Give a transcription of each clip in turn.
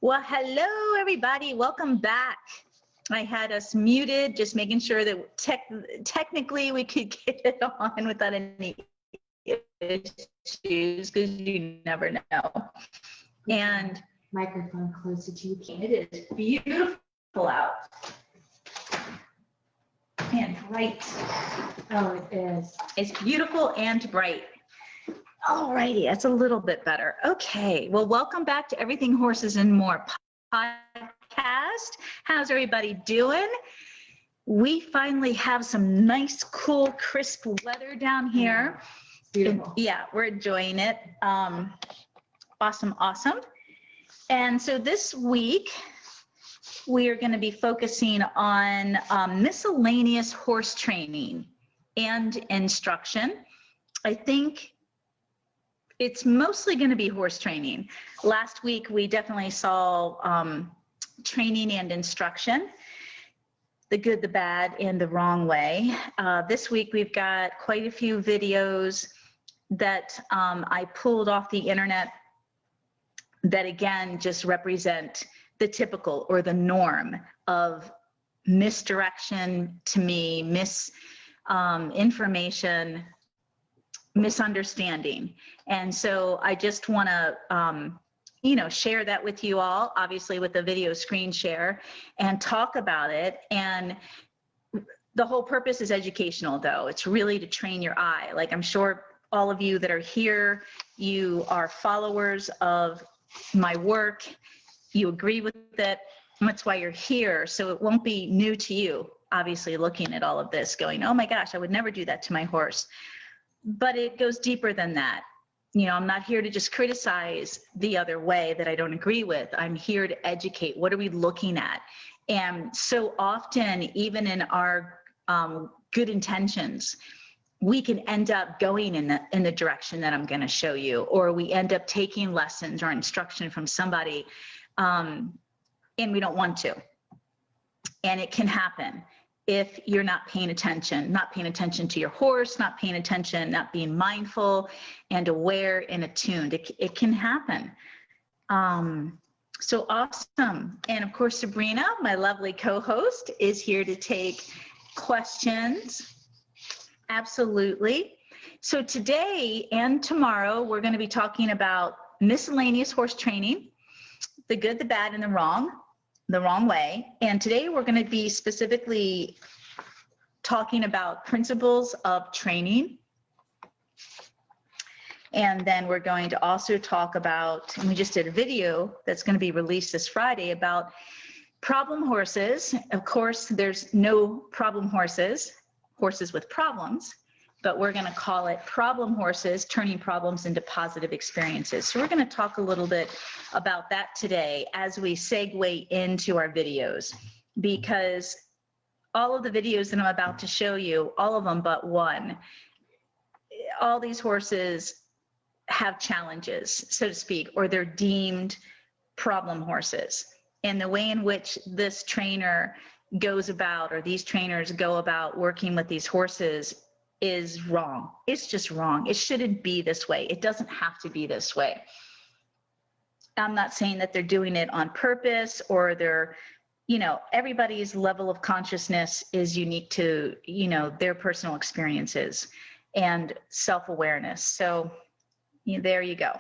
Well, hello, everybody. Welcome back. I had us muted, just making sure that technically we could get it on without any issues, because you never know. And microphone closer to you. It is beautiful out and bright. Oh, it is. It's beautiful and bright. Alrighty, that's a little bit better. Okay, well, welcome back to Everything Horses and More podcast. How's everybody doing? We finally have some nice, cool, crisp weather down here. Beautiful. Yeah, we're enjoying it. Awesome. And so this week, we are going to be focusing on miscellaneous horse training and instruction. I think it's mostly going to be horse training. Last week, we definitely saw training and instruction, the good, the bad, and the wrong way. This week, we've got quite a few videos that I pulled off the internet that, again, just represent the typical or the norm of misdirection to me, misinformation, misunderstanding. And so I just want to, share that with you all, obviously with the video screen share, and talk about it. And the whole purpose is educational, though. It's really to train your eye. Like, I'm sure all of you that are here, you are followers of my work. You agree with it. And that's why you're here. So it won't be new to you, obviously, looking at all of this going, oh my gosh, I would never do that to my horse. But it goes deeper than that. You know, I'm not here to just criticize the other way that I don't agree with. I'm here to educate. What are we looking at? And so often, even in our good intentions, we can end up going in the direction that I'm going to show you, or we end up taking lessons or instruction from somebody, and we don't want to. And it can happen if you're not paying attention to your horse, not paying attention, not being mindful and aware and attuned. It can happen. So awesome. And of course, Sabrina, my lovely co-host, is here to take questions. Absolutely. So today and tomorrow, we're going to be talking about miscellaneous horse training, the good, the bad, and the wrong way. And today we're going to be specifically talking about principles of training. And then we're going to also talk about, and we just did a video that's going to be released this Friday about problem horses. Of course, there's no problem horses with problems, but we're going to call it problem horses, turning problems into positive experiences. So we're going to talk a little bit about that today as we segue into our videos, because all of the videos that I'm about to show you, all of them but one, all these horses have challenges, so to speak, or they're deemed problem horses. And the way in which this trainer goes about, or these trainers go about working with these horses, is wrong. It's just wrong. It shouldn't be this way. It doesn't have to be this way. I'm not saying that they're doing it on purpose, or they're, everybody's level of consciousness is unique to, their personal experiences and self-awareness. So there you go.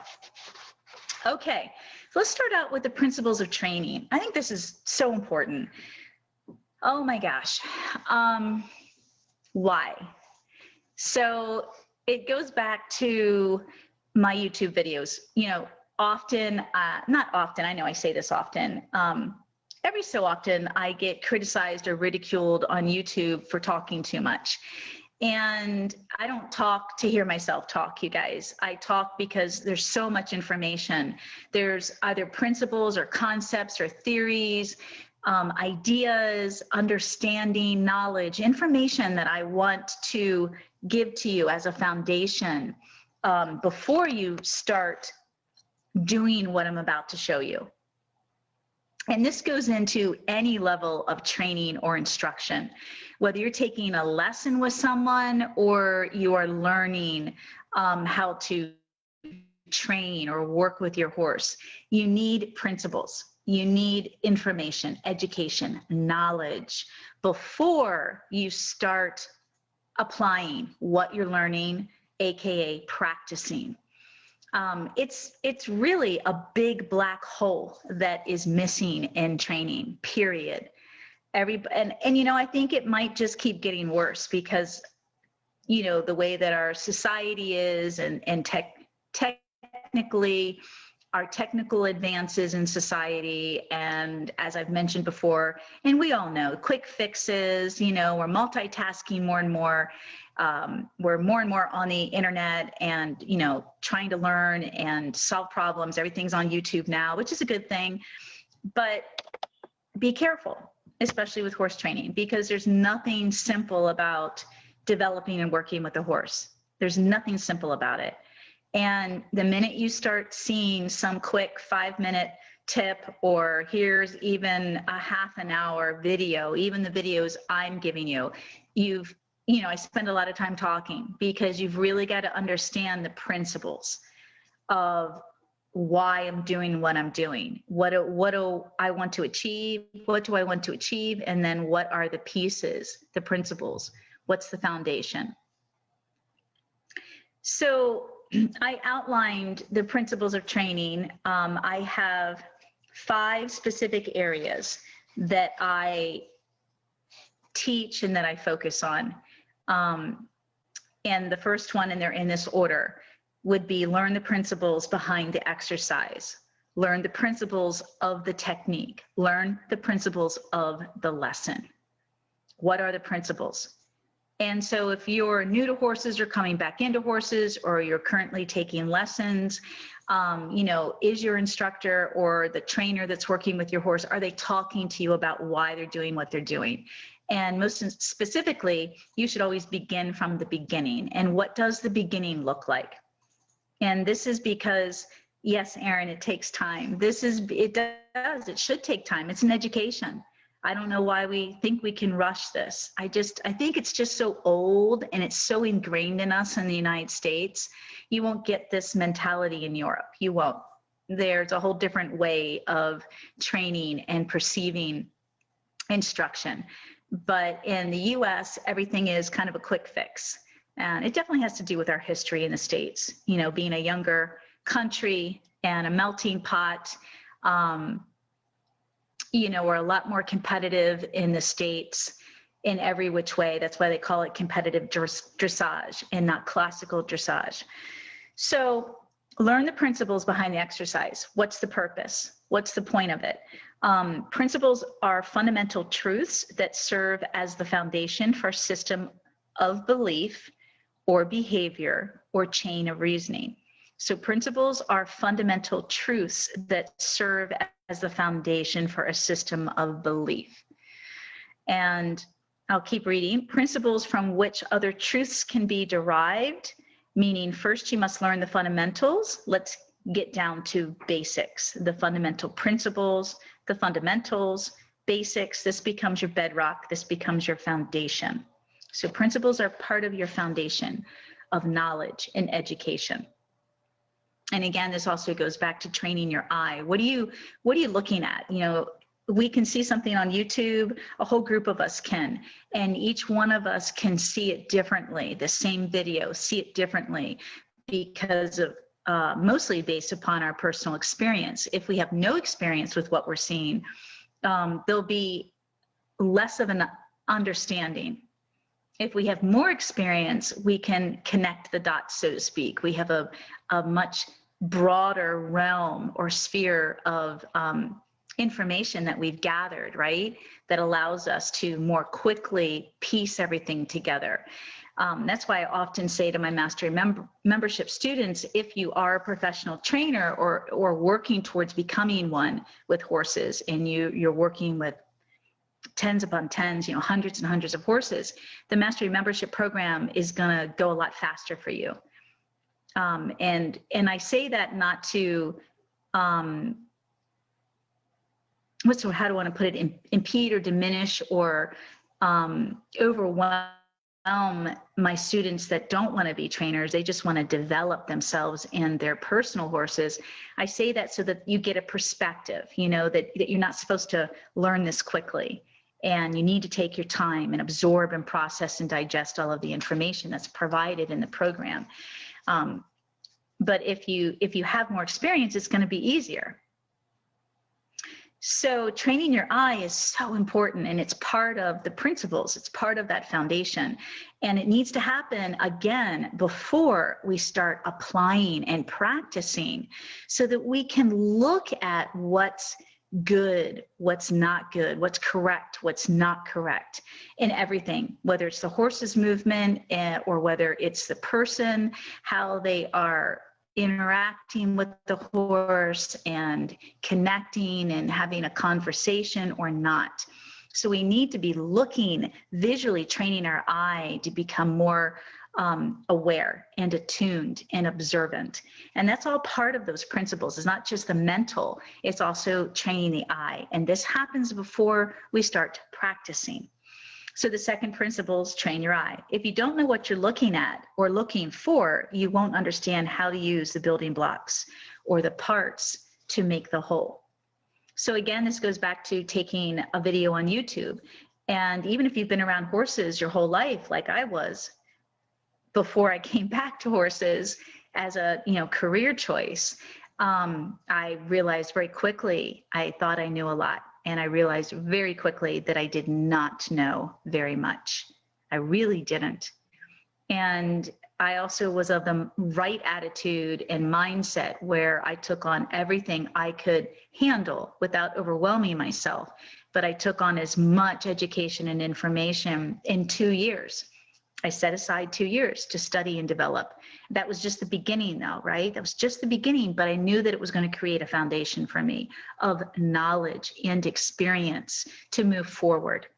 Okay, so let's start out with the principles of training. I think this is so important. Oh my gosh. Why? So it goes back to my YouTube videos. Often, not often, I know I say this often, every so often I get criticized or ridiculed on YouTube for talking too much. And I don't talk to hear myself talk, you guys. I talk because there's so much information. There's either principles or concepts or theories, ideas, understanding, knowledge, information that I want to give to you as a foundation before you start doing what I'm about to show you. And this goes into any level of training or instruction, whether you're taking a lesson with someone or you are learning how to train or work with your horse. You need principles. you need information, education, knowledge before you start applying what you're learning, AKA practicing. It's really a big black hole that is missing in training, period. And you know, I think it might just keep getting worse because, you know, the way that our society is and technically our technical advances in society. And as I've mentioned before, and we all know, quick fixes, you know, we're multitasking more and more. We're more and more on the internet and, you know, trying to learn and solve problems. Everything's on YouTube now, which is a good thing. But be careful, especially with horse training, because there's nothing simple about developing and working with a horse. There's nothing simple about it. And the minute you start seeing some quick 5-minute tip, or here's even a half an hour video, even the videos I'm giving you, you know, I spend a lot of time talking because you've really got to understand the principles of why I'm doing what I'm doing. What do I want to achieve? What do I want to achieve? And then what are the pieces, the principles? What's the foundation? So I outlined the principles of training. I have 5 specific areas that I teach and that I focus on. And the first one, and they're in this order, would be learn the principles behind the exercise, learn the principles of the technique, learn the principles of the lesson. What are the principles? And so if you're new to horses or coming back into horses, or you're currently taking lessons, you know, is your instructor or the trainer that's working with your horse, are they talking to you about why they're doing what they're doing? And most specifically, you should always begin from the beginning. And what does the beginning look like? And this is because, yes, Erin, it takes time. It should take time. It's an education. I don't know why we think we can rush this. I think it's just so old and it's so ingrained in us in the United States. You won't get this mentality in Europe. You won't. There's a whole different way of training and perceiving instruction. But in the US, everything is kind of a quick fix. And it definitely has to do with our history in the States, you know, being a younger country and a melting pot. You know, we're a lot more competitive in the States in every which way. That's why they call it competitive dressage and not classical dressage. So learn the principles behind the exercise. What's the purpose? What's the point of it? Principles are fundamental truths that serve as the foundation for a system of belief or behavior or chain of reasoning. So principles are fundamental truths that serve as the foundation for a system of belief. And I'll keep reading. Principles from which other truths can be derived, meaning first you must learn the fundamentals. Let's get down to basics, the fundamental principles, the fundamentals, basics. This becomes your bedrock. This becomes your foundation. So principles are part of your foundation of knowledge and education. And again, this also goes back to training your eye. What are you looking at? You know, we can see something on YouTube, a whole group of us can, and each one of us can see it differently, the same video, see it differently because of mostly based upon our personal experience. If we have no experience with what we're seeing, there'll be less of an understanding. If we have more experience, we can connect the dots, so to speak. We have a much broader realm or sphere of information that we've gathered, right? That allows us to more quickly piece everything together. That's why I often say to my mastery membership students, if you are a professional trainer or working towards becoming one with horses, and you're working with tens upon tens, you know, hundreds and hundreds of horses, the mastery membership program is going to go a lot faster for you. And I say that not to, how do I want to put it, impede or diminish or overwhelm my students that don't want to be trainers, they just want to develop themselves and their personal horses. I say that so that you get a perspective, you know, that you're not supposed to learn this quickly, and you need to take your time and absorb and process and digest all of the information that's provided in the program. But if you have more experience, it's going to be easier. So training your eye is so important, and it's part of the principles. It's part of that foundation, and it needs to happen again before we start applying and practicing, so that we can look at what's good, what's not good, what's correct, what's not correct in everything, whether it's the horse's movement or whether it's the person, how they are interacting with the horse and connecting and having a conversation or not. So we need to be looking, visually training our eye to become more aware and attuned and observant. And that's all part of those principles. It's not just the mental, it's also training the eye. And this happens before we start practicing. So the second principle is train your eye. If you don't know what you're looking at or looking for, you won't understand how to use the building blocks or the parts to make the whole. So again, this goes back to taking a video on YouTube. And even if you've been around horses your whole life, like I was, before I came back to horses as a career choice, I realized very quickly, I thought I knew a lot. And I realized very quickly that I did not know very much. I really didn't. And I also was of the right attitude and mindset where I took on everything I could handle without overwhelming myself. But I took on as much education and information in 2 years. I set aside 2 years to study and develop. That was just the beginning though, right? That was just the beginning, but I knew that it was going to create a foundation for me of knowledge and experience to move forward.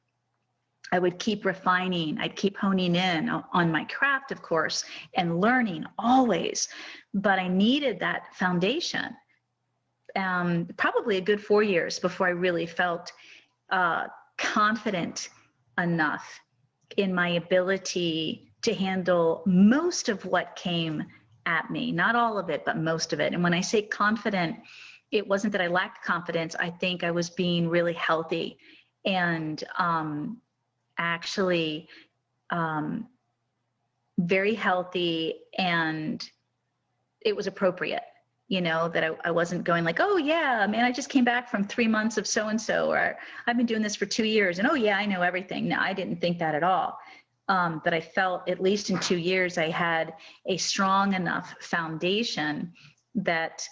I would keep refining, I'd keep honing in on my craft, of course, and learning always, but I needed that foundation. Probably a good 4 years before I really felt confident enough in my ability to handle most of what came at me, not all of it, but most of it. And when I say confident, it wasn't that I lacked confidence. I think I was being really healthy and actually very healthy, and it was appropriate, that I wasn't going like, oh yeah, man, I just came back from 3 months of so-and-so, or I've been doing this for 2 years and oh yeah, I know everything. No, I didn't think that at all. But I felt at least in 2 years, I had a strong enough foundation that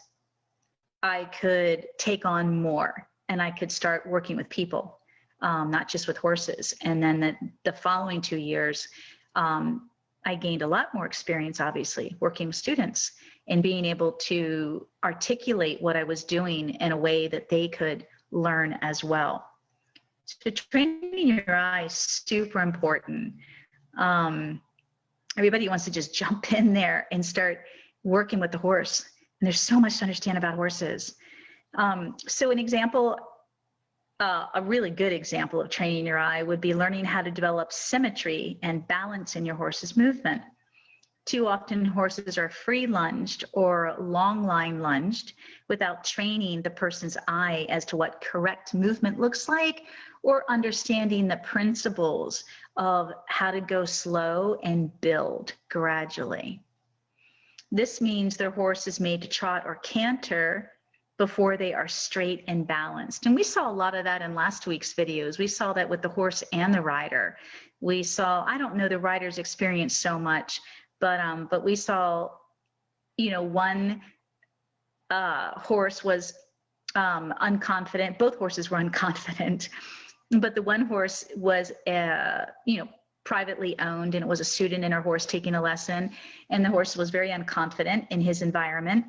I could take on more and I could start working with people, not just with horses. And then the following 2 years, I gained a lot more experience, obviously, working with students and being able to articulate what I was doing in a way that they could learn as well. So training your eye is super important. Everybody wants to just jump in there and start working with the horse. And there's so much to understand about horses. So an example, a really good example of training your eye would be learning how to develop symmetry and balance in your horse's movement. Too often horses are free lunged or long line lunged without training the person's eye as to what correct movement looks like, or understanding the principles of how to go slow and build gradually. This means their horse is made to trot or canter before they are straight and balanced. And we saw a lot of that in last week's videos. We saw that with the horse and the rider. We saw, I don't know the rider's experience so much, but we saw, one horse was unconfident. Both horses were unconfident, but the one horse was, privately owned, and it was a student and her horse taking a lesson. And the horse was very unconfident in his environment,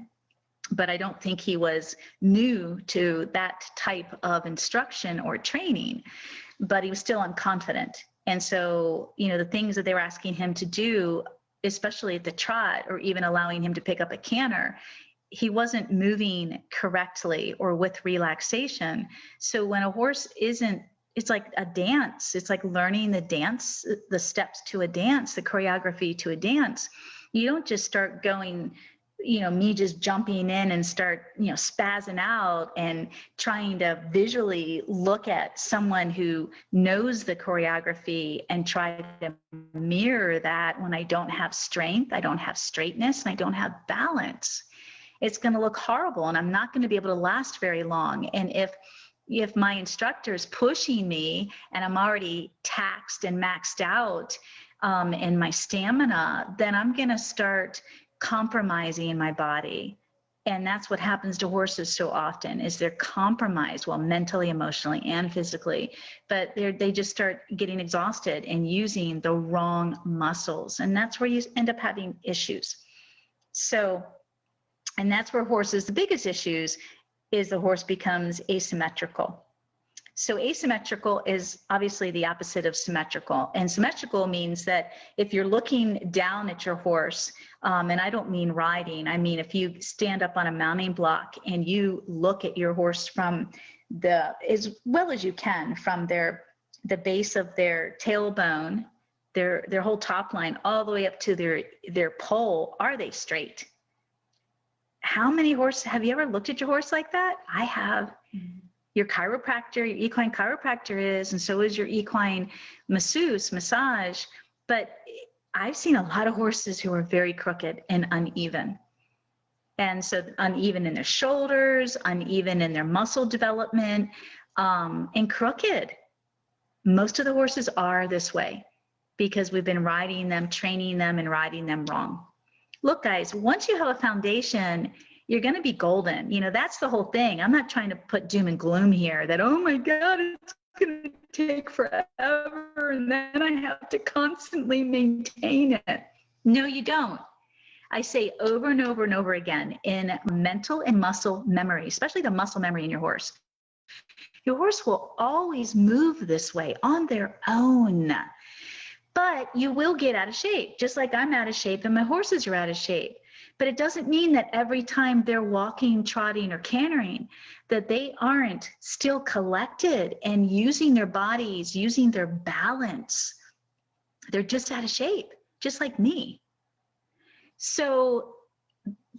but I don't think he was new to that type of instruction or training, but he was still unconfident. And so, the things that they were asking him to do, especially at the trot, or even allowing him to pick up a canter, he wasn't moving correctly or with relaxation. So when a horse isn't it's like a dance. It's like learning the dance, the steps to a dance, the choreography to a dance. You don't just start going, me just jumping in and start, spazzing out and trying to visually look at someone who knows the choreography and try to mirror that when I don't have strength, I don't have straightness, and I don't have balance. It's going to look horrible, and I'm not going to be able to last very long. And if my instructor is pushing me and I'm already taxed and maxed out in my stamina, then I'm going to start compromising in my body. And that's what happens to horses so often, is they're compromised, well, mentally, emotionally, and physically, but they just start getting exhausted and using the wrong muscles. And that's where you end up having issues. So, and that's where horses, the biggest issues is the horse becomes asymmetrical. So asymmetrical is obviously the opposite of symmetrical. And symmetrical means that if you're looking down at your horse, and I don't mean riding, I mean if you stand up on a mounting block and you look at your horse from as well as you can, from the base of their tailbone, their whole top line, all the way up to their poll, are they straight? How many horses, have you ever looked at your horse like that? I have. Your chiropractor, your equine chiropractor is, and so is your equine massage. But I've seen a lot of horses who are very crooked and uneven. And so uneven in their shoulders, uneven in their muscle development, and crooked. Most of the horses are this way because we've been riding them, training them, and riding them wrong. Look, guys, once you have a foundation, you're going to be golden. That's the whole thing. I'm not trying to put doom and gloom here that, oh my God, it's going to take forever and then I have to constantly maintain it. No, you don't. I say over and over and over again, in mental and muscle memory, especially the muscle memory in your horse will always move this way on their own. But you will get out of shape, just like I'm out of shape and my horses are out of shape. But it doesn't mean that every time they're walking, trotting, or cantering, that they aren't still collected and using their bodies, using their balance. They're just out of shape, just like me. So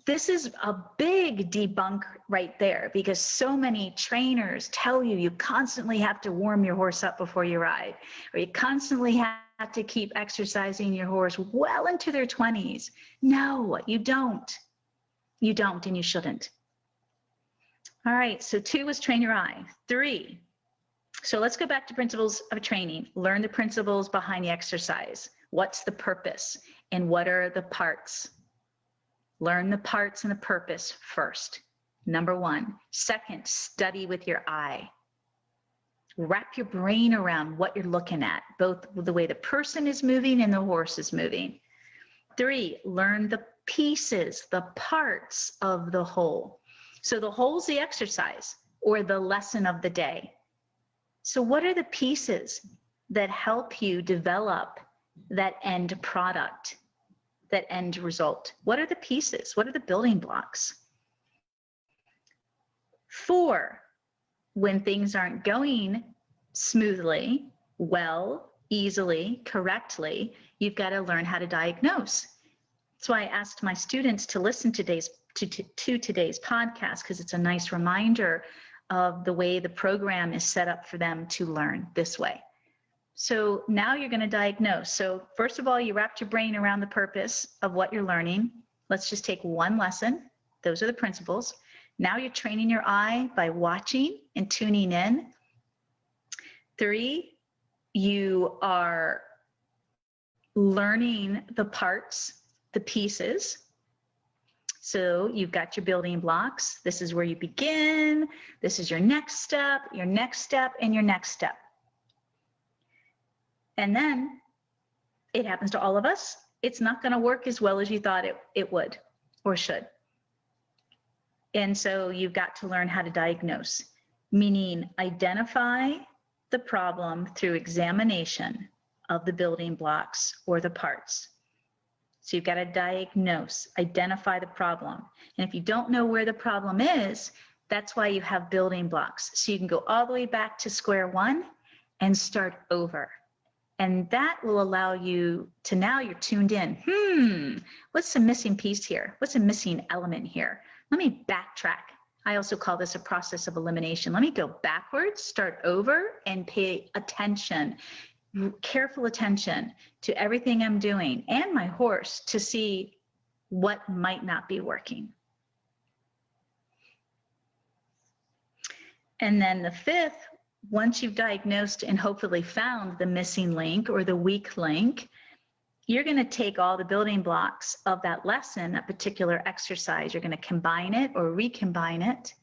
this is a big debunk right there, because so many trainers tell you constantly have to warm your horse up before you ride, or you constantly have to keep exercising your horse well into their 20s. No, you don't. You don't, and you shouldn't. All right, so 2 was train your eye. 3, so let's go back to principles of training. Learn the principles behind the exercise. What's the purpose and what are the parts? Learn the parts and the purpose first. Number 1. 2nd, study with your eye. Wrap your brain around what you're looking at, both the way the person is moving and the horse is moving. 3, learn the pieces, the parts of the whole. So the whole's the exercise or the lesson of the day. So what are the pieces that help you develop that end product, that end result? What are the pieces? What are the building blocks? 4, when things aren't going smoothly, well, easily, correctly, you've got to learn how to diagnose. That's why I asked my students to listen to today's podcast, because it's a nice reminder of the way the program is set up for them to learn this way. So now you're going to diagnose. So first of all, you wrapped your brain around the purpose of what you're learning. Let's just take one lesson. Those are the principles. Now you're training your eye by watching and tuning in. 3, you are learning the parts, the pieces. So you've got your building blocks. This is where you begin. This is your next step, and your next step. And then it happens to all of us. It's not going to work as well as you thought it would or should. And so you've got to learn how to diagnose, meaning identify the problem through examination of the building blocks or the parts. So you've got to diagnose, identify the problem. And if you don't know where the problem is, that's why you have building blocks. So you can go all the way back to square one and start over. And that will allow you to, now you're tuned in. What's the missing piece here? What's a missing element here? Let me backtrack. I also call this a process of elimination. Let me go backwards, start over, and pay attention, careful attention to everything I'm doing and my horse to see what might not be working. And then the fifth, once you've diagnosed and hopefully found the missing link or the weak link, you're going to take all the building blocks of that lesson, that particular exercise. You're going to combine it or recombine it,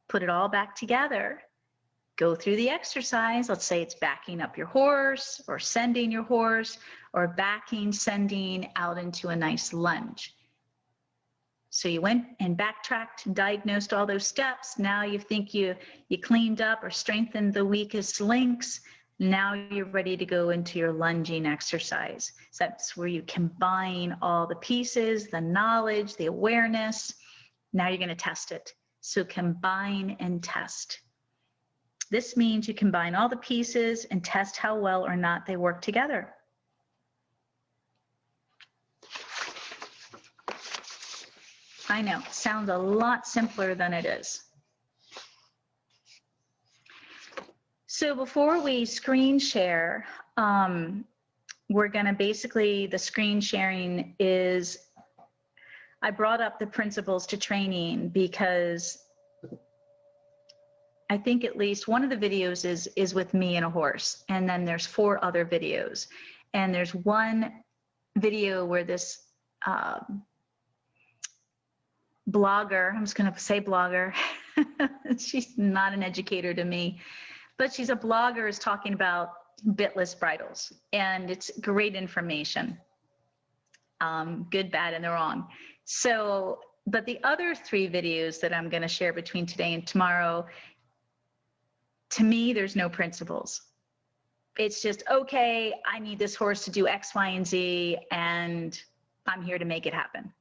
put it all back together, go through the exercise. Let's say it's backing up your horse or sending your horse or backing, sending out into a nice lunge. So you went and backtracked, diagnosed all those steps. Now you think you cleaned up or strengthened the weakest links. Now you're ready to go into your lunging exercise. So that's where you combine all the pieces, the knowledge, the awareness. Now you're going to test it. So combine and test. This means you combine all the pieces and test how well or not they work together. I know, it sounds a lot simpler than it is. So before we screen share, we're going to basically, the screen sharing is, I brought up the principles to training because I think at least one of the videos is with me and a horse. And then there's 4 other videos. And there's one video where this blogger, I'm just going to say blogger, she's not an educator to me, but she's a blogger, is talking about Bitless Bridals, and it's great information, good, bad, and the wrong. So, but the other 3 videos that I'm going to share between today and tomorrow, to me, there's no principles. It's just, okay, I need this horse to do X, Y, and Z, and I'm here to make it happen.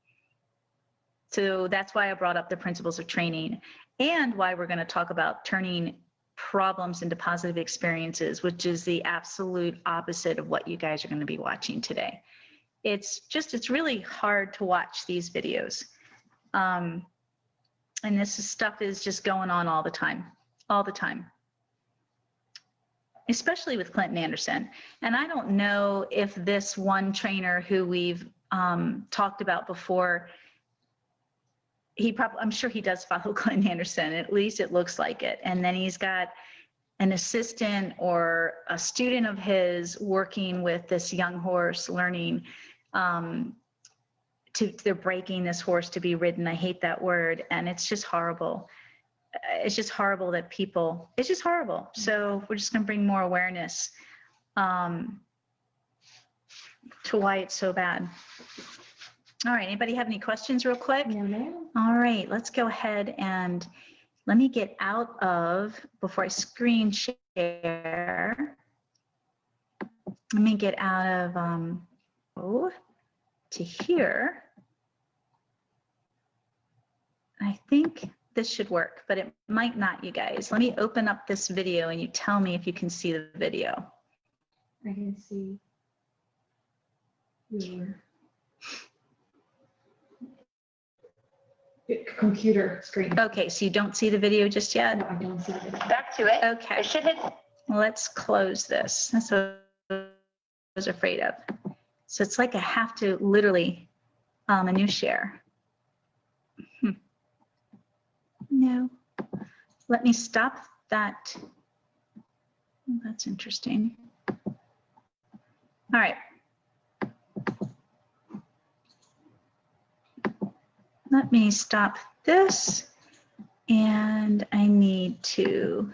So that's why I brought up the principles of training, and why we're going to talk about turning problems into positive experiences, which is the absolute opposite of what you guys are going to be watching today. It's really hard to watch these videos. And this stuff is just going on all the time, especially with Clinton Anderson. And I don't know if this one trainer who we've talked about before, I'm sure he does follow Clinton Anderson, at least it looks like it. And then he's got an assistant or a student of his working with this young horse, learning, they're breaking this horse to be ridden. I hate that word. And it's just horrible. It's just horrible that people, it's just horrible. So we're just going to bring more awareness to why it's so bad. All right, anybody have any questions real quick? No, ma'am. All right, let's go ahead and let me get out of, before I screen share, let me get out of, to here. I think this should work, but it might not, you guys. Let me open up this video and you tell me if you can see the video. I can see your computer screen. Okay, so you don't see the video just yet? No, I don't see it. Back to it. Okay. I should hit. Let's close this. That's what I was afraid of. So it's like I have to literally, a new share. No. Let me stop that. That's interesting. All right. Let me stop this, and I need to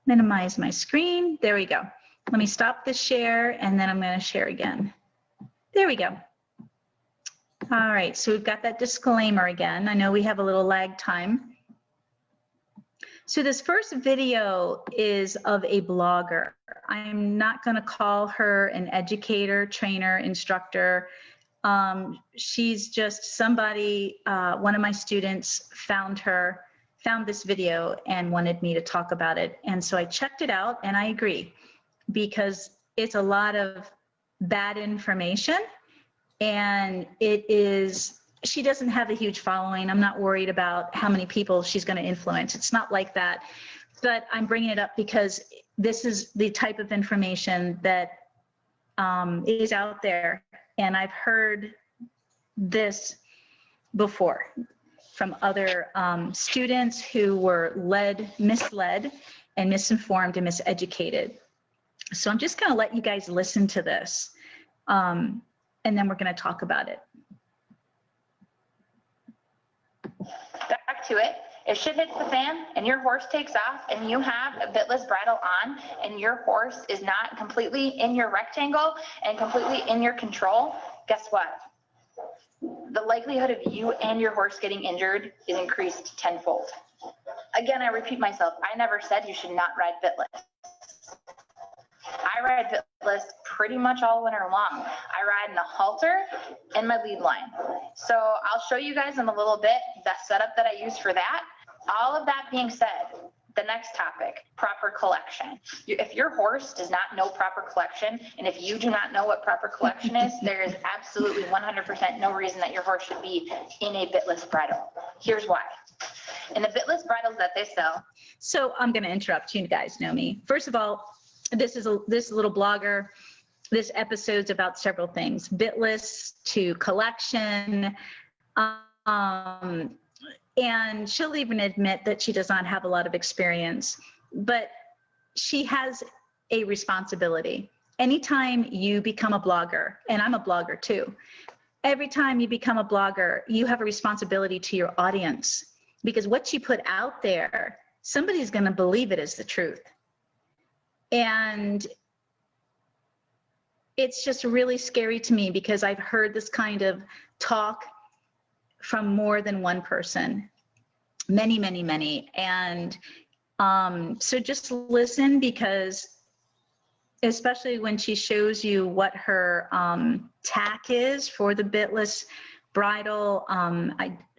minimize my screen. There we go. Let me stop the share, and then I'm going to share again. There we go. All right, so we've got that disclaimer again. I know we have a little lag time. So this first video is of a blogger. I'm not going to call her an educator, trainer, instructor. She's just somebody, one of my students found found this video and wanted me to talk about it. And so I checked it out, and I agree, because it's a lot of bad information, and she doesn't have a huge following. I'm not worried about how many people she's going to influence. It's not like that. But I'm bringing it up because this is the type of information that is out there. And I've heard this before from other students who were misled and misinformed and miseducated. So I'm just going to let you guys listen to this, and then we're going to talk about it. Back to it. If shit hits the fan and your horse takes off and you have a bitless bridle on and your horse is not completely in your rectangle and completely in your control, guess what? The likelihood of you and your horse getting injured is increased tenfold. Again, I repeat myself. I never said you should not ride bitless. I ride bitless pretty much all winter long. I ride in the halter and my lead line. So I'll show you guys in a little bit the setup that I use for that. All of that being said, the next topic, proper collection. If your horse does not know proper collection, and if you do not know what proper collection is, there is absolutely 100% no reason that your horse should be in a bitless bridle. Here's why. In the bitless bridles that they sell. So I'm going to interrupt you. You guys know me. First of all, this little blogger. This episode's about several things: bitless to collection. And she'll even admit that she does not have a lot of experience, but she has a responsibility. Anytime you become a blogger, and I'm a blogger too, every time you become a blogger, you have a responsibility to your audience, because what you put out there, somebody's going to believe it is the truth. And it's just really scary to me, because I've heard this kind of talk from more than one person, many, many, many. And so just listen, because especially when she shows you what her tack is for the bitless bridle, I'm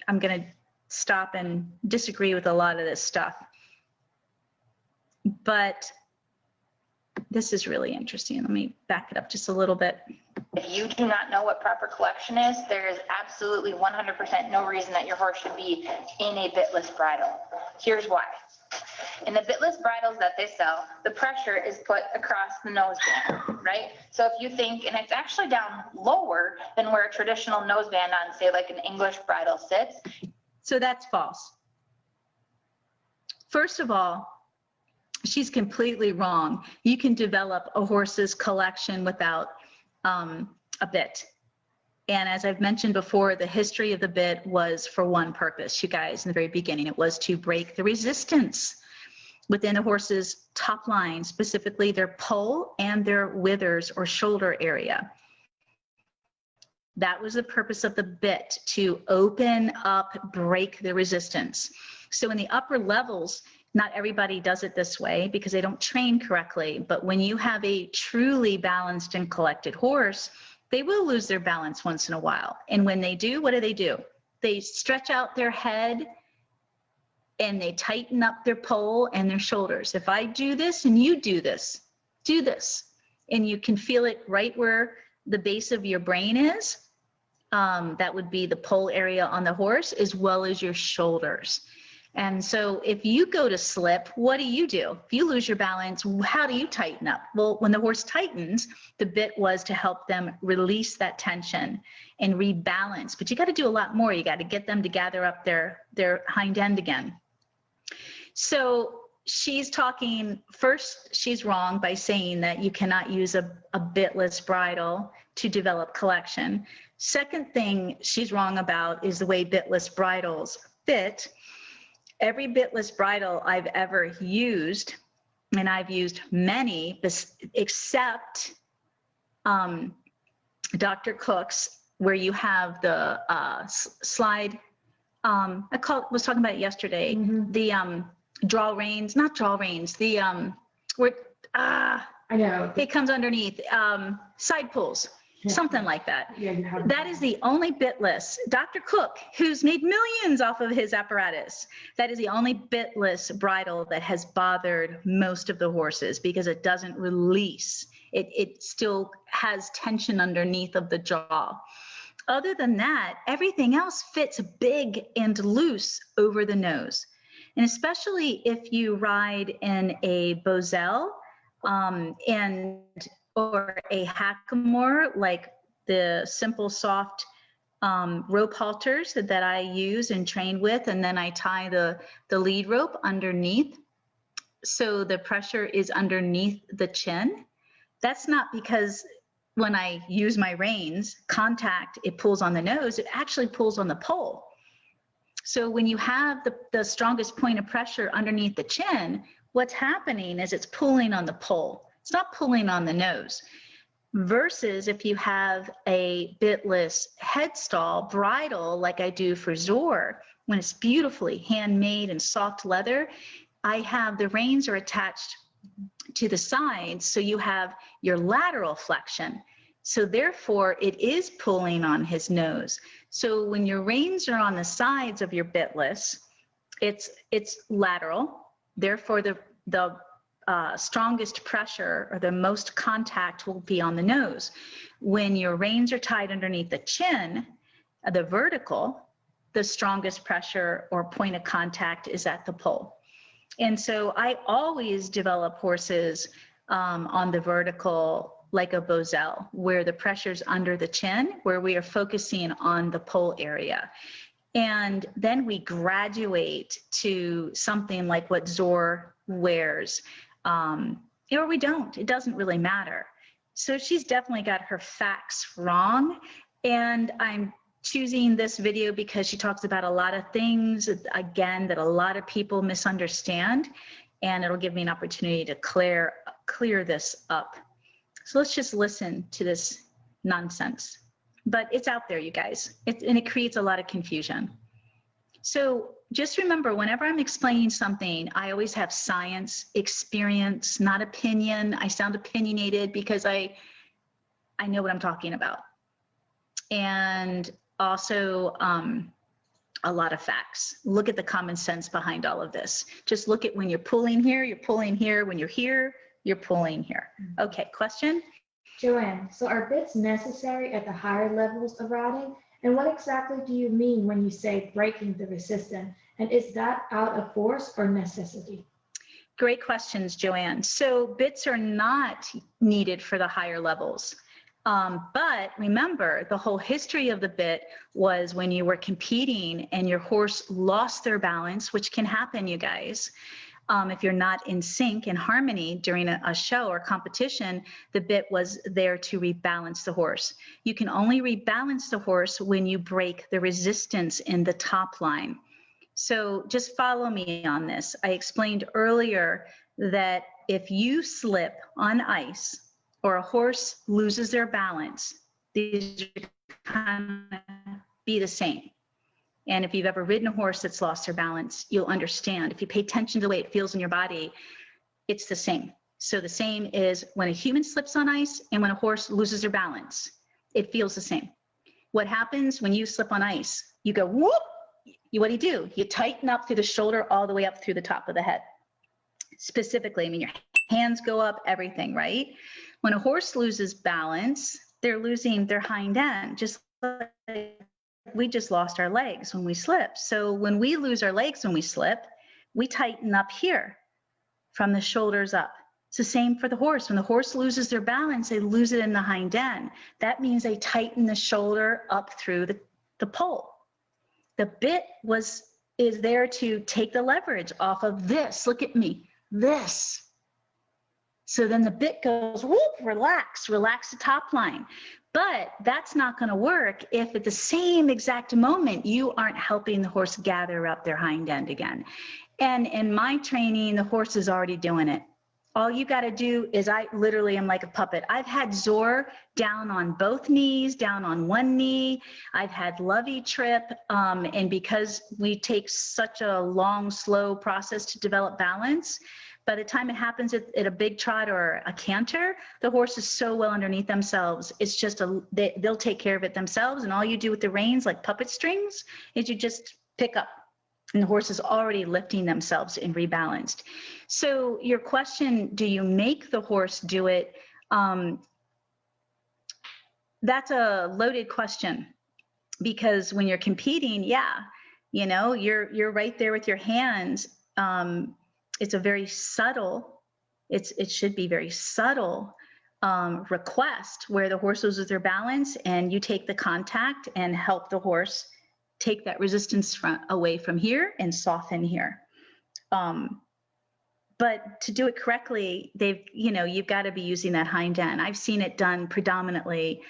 going to stop and disagree with a lot of this stuff. But this is really interesting. Let me back it up just a little bit. If you do not know what proper collection is, there is absolutely 100% no reason that your horse should be in a bitless bridle. Here's why. In the bitless bridles that they sell, the pressure is put across the noseband, right? So if you think, and it's actually down lower than where a traditional noseband on, say, like an English bridle sits. So that's false. First of all, she's completely wrong. You can develop a horse's collection without a bit. And as I've mentioned before, the history of the bit was for one purpose, you guys, in the very beginning. It was to break the resistance within a horse's top line, specifically their poll and their withers or shoulder area. That was the purpose of the bit, to open up, break the resistance. So in the upper levels, not everybody does it this way because they don't train correctly. But when you have a truly balanced and collected horse, they will lose their balance once in a while. And when they do, what do? They stretch out their head and they tighten up their poll and their shoulders. If I do this and you do this, and you can feel it right where the base of your brain is, that would be the poll area on the horse, as well as your shoulders. And so if you go to slip, what do? If you lose your balance, how do you tighten up? Well, when the horse tightens, the bit was to help them release that tension and rebalance. But you got to do a lot more. You got to get them to gather up their hind end again. So she's talking, first, she's wrong by saying that you cannot use a bitless bridle to develop collection. Second thing she's wrong about is the way bitless bridles fit. Every bitless bridle I've ever used, and I've used many, except Dr. Cook's, where you have the slide. Was talking about it yesterday. Mm-hmm. The draw reins, not draw reins. The where I know it comes underneath. Side pulls. something like that. Yeah, you have That is the only bitless, Dr. Cook, who's made millions off of his apparatus, that is the only bitless bridle that has bothered most of the horses because it doesn't release. It still has tension underneath of the jaw. Other than that, everything else fits big and loose over the nose. And especially if you ride in a Boselle or a hackamore, like the simple soft rope halters that I use and train with, and then I tie the lead rope underneath. So the pressure is underneath the chin. That's not because when I use my reins, contact, it pulls on the nose, it actually pulls on the pole. So when you have the strongest point of pressure underneath the chin, what's happening is it's pulling on the pole. It's not pulling on the nose. Versus if you have a bitless headstall bridle, like I do for Zor, when it's beautifully handmade and soft leather, I have the reins are attached to the sides, so you have your lateral flexion. So therefore, it is pulling on his nose. So when your reins are on the sides of your bitless, it's lateral. Therefore, the strongest pressure or the most contact will be on the nose. When your reins are tied underneath the chin, the vertical, the strongest pressure or point of contact is at the pole. And so I always develop horses on the vertical like a Boselle, where the pressure's under the chin, where we are focusing on the pole area. And then we graduate to something like what Zor wears, or we don't. It doesn't really matter. So she's definitely got her facts wrong. And I'm choosing this video because she talks about a lot of things, again, that a lot of people misunderstand, and it'll give me an opportunity to clear this up. So let's just listen to this nonsense. But it's out there, you guys, and it creates a lot of confusion. So just remember, whenever I'm explaining something, I always have science, experience, not opinion. I sound opinionated because I know what I'm talking about. And also a lot of facts. Look at the common sense behind all of this. Just look at when you're pulling here, you're pulling here. When you're here, you're pulling here. Okay, question? Joanne, so are bits necessary at the higher levels of riding? And what exactly do you mean when you say breaking the resistance? And is that out of force or necessity? Great questions, Joanne. So bits are not needed for the higher levels. But remember, the whole history of the bit was when you were competing and your horse lost their balance, which can happen, you guys. If you're not in sync and harmony during a show or competition, the bit was there to rebalance the horse. You can only rebalance the horse when you break the resistance in the top line. So just follow me on this. I explained earlier that if you slip on ice or a horse loses their balance, these kind of be the same. And if you've ever ridden a horse that's lost their balance, you'll understand. If you pay attention to the way it feels in your body, it's the same. So the same is when a human slips on ice and when a horse loses their balance, it feels the same. What happens when you slip on ice? You go, whoop! What do? You tighten up through the shoulder all the way up through the top of the head. Specifically, I mean, your hands go up, everything, right? When a horse loses balance, they're losing their hind end, just like we just lost our legs when we slip. So when we lose our legs when we slip, we tighten up here from the shoulders up. It's the same for the horse. When the horse loses their balance, they lose it in the hind end. That means they tighten the shoulder up through the pole. The bit is there to take the leverage off of this. Look at me, this. So then the bit goes, whoop, relax the top line. But that's not going to work if at the same exact moment you aren't helping the horse gather up their hind end again. And in my training, the horse is already doing it. All you got to do is I literally am like a puppet. I've had Zor down on both knees, down on one knee. I've had Lovey trip. And because we take such a long, slow process to develop balance, by the time it happens at a big trot or a canter, the horse is so well underneath themselves. It's just they'll take care of it themselves. And all you do with the reins, like puppet strings, is you just pick up, and the horse is already lifting themselves and rebalanced. So your question, do you make the horse do it? That's a loaded question, because when you're competing, yeah, you know, you're right there with your hands. It's a very subtle, it should be very subtle request where the horse loses their balance and you take the contact and help the horse take that resistance away from here and soften here. But to do it correctly, you've got to be using that hind end. I've seen it done predominantly,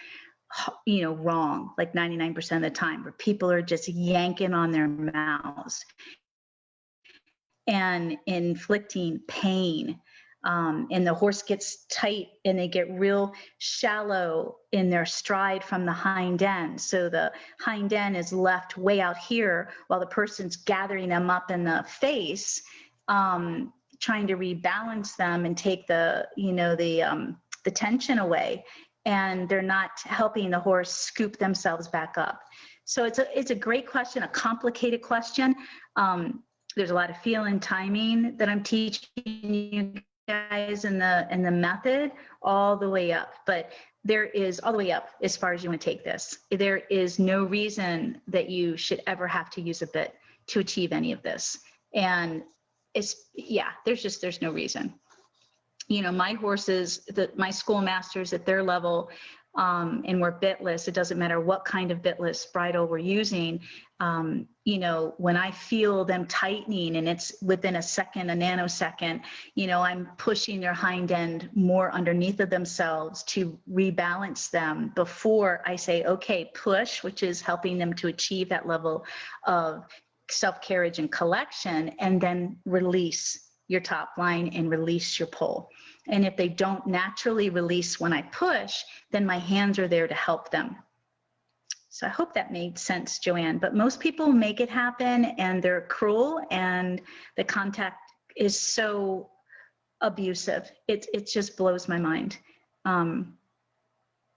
wrong, like 99% of the time, where people are just yanking on their mouths and inflicting pain. And the horse gets tight and they get real shallow in their stride from the hind end. So the hind end is left way out here while the person's gathering them up in the face, trying to rebalance them and take the tension away. And they're not helping the horse scoop themselves back up. So it's a great question, a complicated question. There's a lot of feel and timing that I'm teaching you guys in the method all the way up, but there is all the way up as far as you want to take this. There is no reason that you should ever have to use a bit to achieve any of this. And there's no reason. My horses, my school masters at their level, and we're bitless, it doesn't matter what kind of bitless bridle we're using. When I feel them tightening and it's within a second, a nanosecond, I'm pushing their hind end more underneath of themselves to rebalance them before I say, okay, push, which is helping them to achieve that level of self-carriage and collection, and then release your top line and release your pull. And if they don't naturally release when I push, then my hands are there to help them. So I hope that made sense, Joanne, but most people make it happen and they're cruel and the contact is so abusive. It just blows my mind.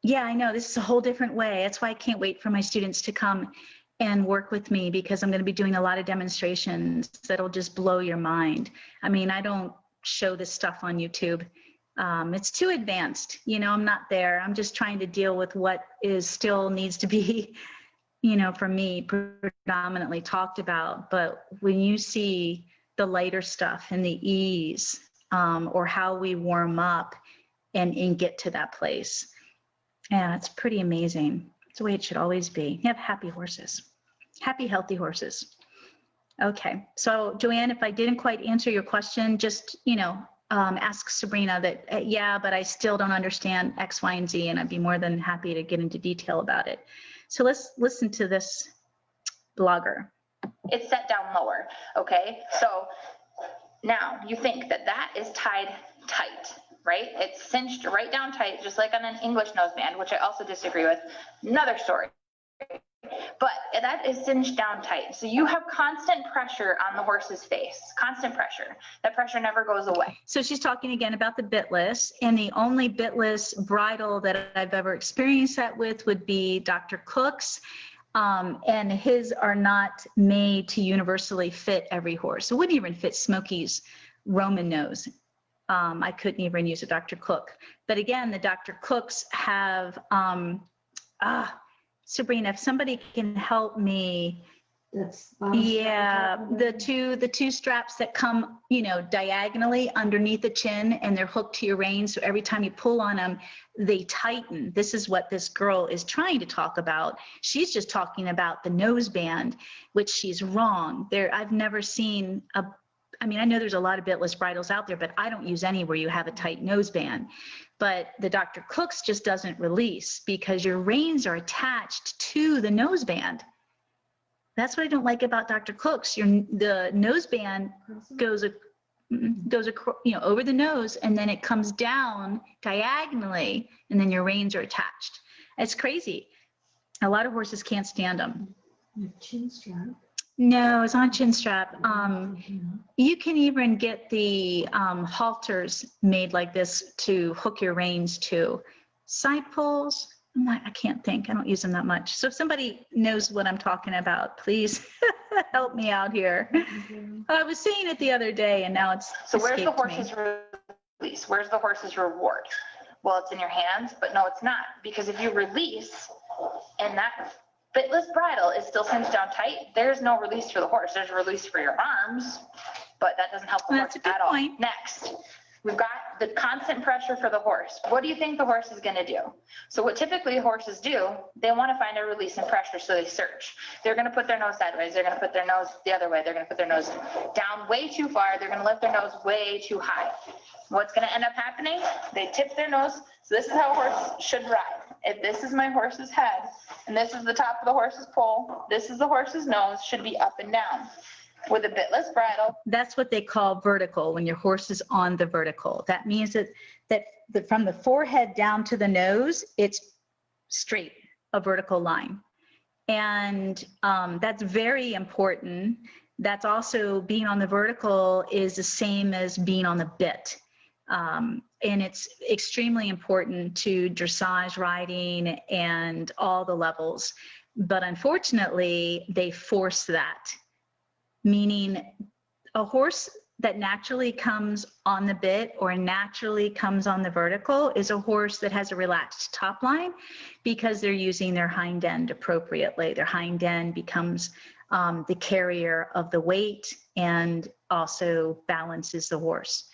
Yeah, I know this is a whole different way. That's why I can't wait for my students to come and work with me, because I'm going to be doing a lot of demonstrations that'll just blow your mind. I mean, I don't show this stuff on YouTube. It's too advanced. I'm not there. I'm just trying to deal with what still needs to be, for me, predominantly talked about. But when you see the lighter stuff and the ease, or how we warm up and get to that place, yeah, it's pretty amazing. It's the way it should always be. You have happy horses, happy, healthy horses. Okay, so Joanne, if I didn't quite answer your question, just, ask Sabrina that, yeah, but I still don't understand X, Y, and Z, and I'd be more than happy to get into detail about it. So let's listen to this blogger. It's set down lower, okay? So now you think that is tied tight, right? It's cinched right down tight, just like on an English noseband, which I also disagree with. Another story. But that is cinched down tight. So you have constant pressure on the horse's face, constant pressure. That pressure never goes away. So she's talking again about the bitless, and the only bitless bridle that I've ever experienced that with would be Dr. Cook's. And his are not made to universally fit every horse. It wouldn't even fit Smokey's Roman nose. I couldn't even use a Dr. Cook. But again, the Dr. Cooks have, Sabrina, if somebody can help me. Yeah, the two straps that come, diagonally underneath the chin, and they're hooked to your reins. So every time you pull on them, they tighten. This is what this girl is trying to talk about. She's just talking about the noseband, which she's wrong. I've never seen I know there's a lot of bitless bridles out there, but I don't use any where you have a tight noseband. But the Dr. Cook's just doesn't release because your reins are attached to the noseband. That's what I don't like about Dr. Cook's. The noseband goes over the nose, and then it comes down diagonally, and then your reins are attached. It's crazy. A lot of horses can't stand them. Chin strap. No, it's on a chin strap. You can even get the halters made like this to hook your reins to. Side pulls, I can't think. I don't use them that much. So if somebody knows what I'm talking about, please help me out here. I was saying it the other day and now it's So where's the escaped me. horse's release? Where's the horse's reward? Well, it's in your hands, but no, it's not. Because if you release and that bitless bridle is still cinched down tight, there's no release for the horse. There's a release for your arms, but that doesn't help the horse at all. Next, we've got the constant pressure for the horse. What do you think the horse is going to do? So what typically horses do, they want to find a release and pressure, so they search. They're going to put their nose sideways. They're going to put their nose the other way. They're going to put their nose down way too far. They're going to lift their nose way too high. What's going to end up happening? They tip their nose. So this is how a horse should ride. If this is my horse's head, and this is the top of the horse's poll, this is the horse's nose, should be up and down. With a bitless bridle. That's what they call vertical, when your horse is on the vertical. That means that from the forehead down to the nose, it's straight, a vertical line. And that's very important. That's also, being on the vertical is the same as being on the bit. And it's extremely important to dressage riding and all the levels. But unfortunately, they force that. Meaning a horse that naturally comes on the bit or naturally comes on the vertical is a horse that has a relaxed top line because they're using their hind end appropriately. Their hind end becomes the carrier of the weight and also balances the horse.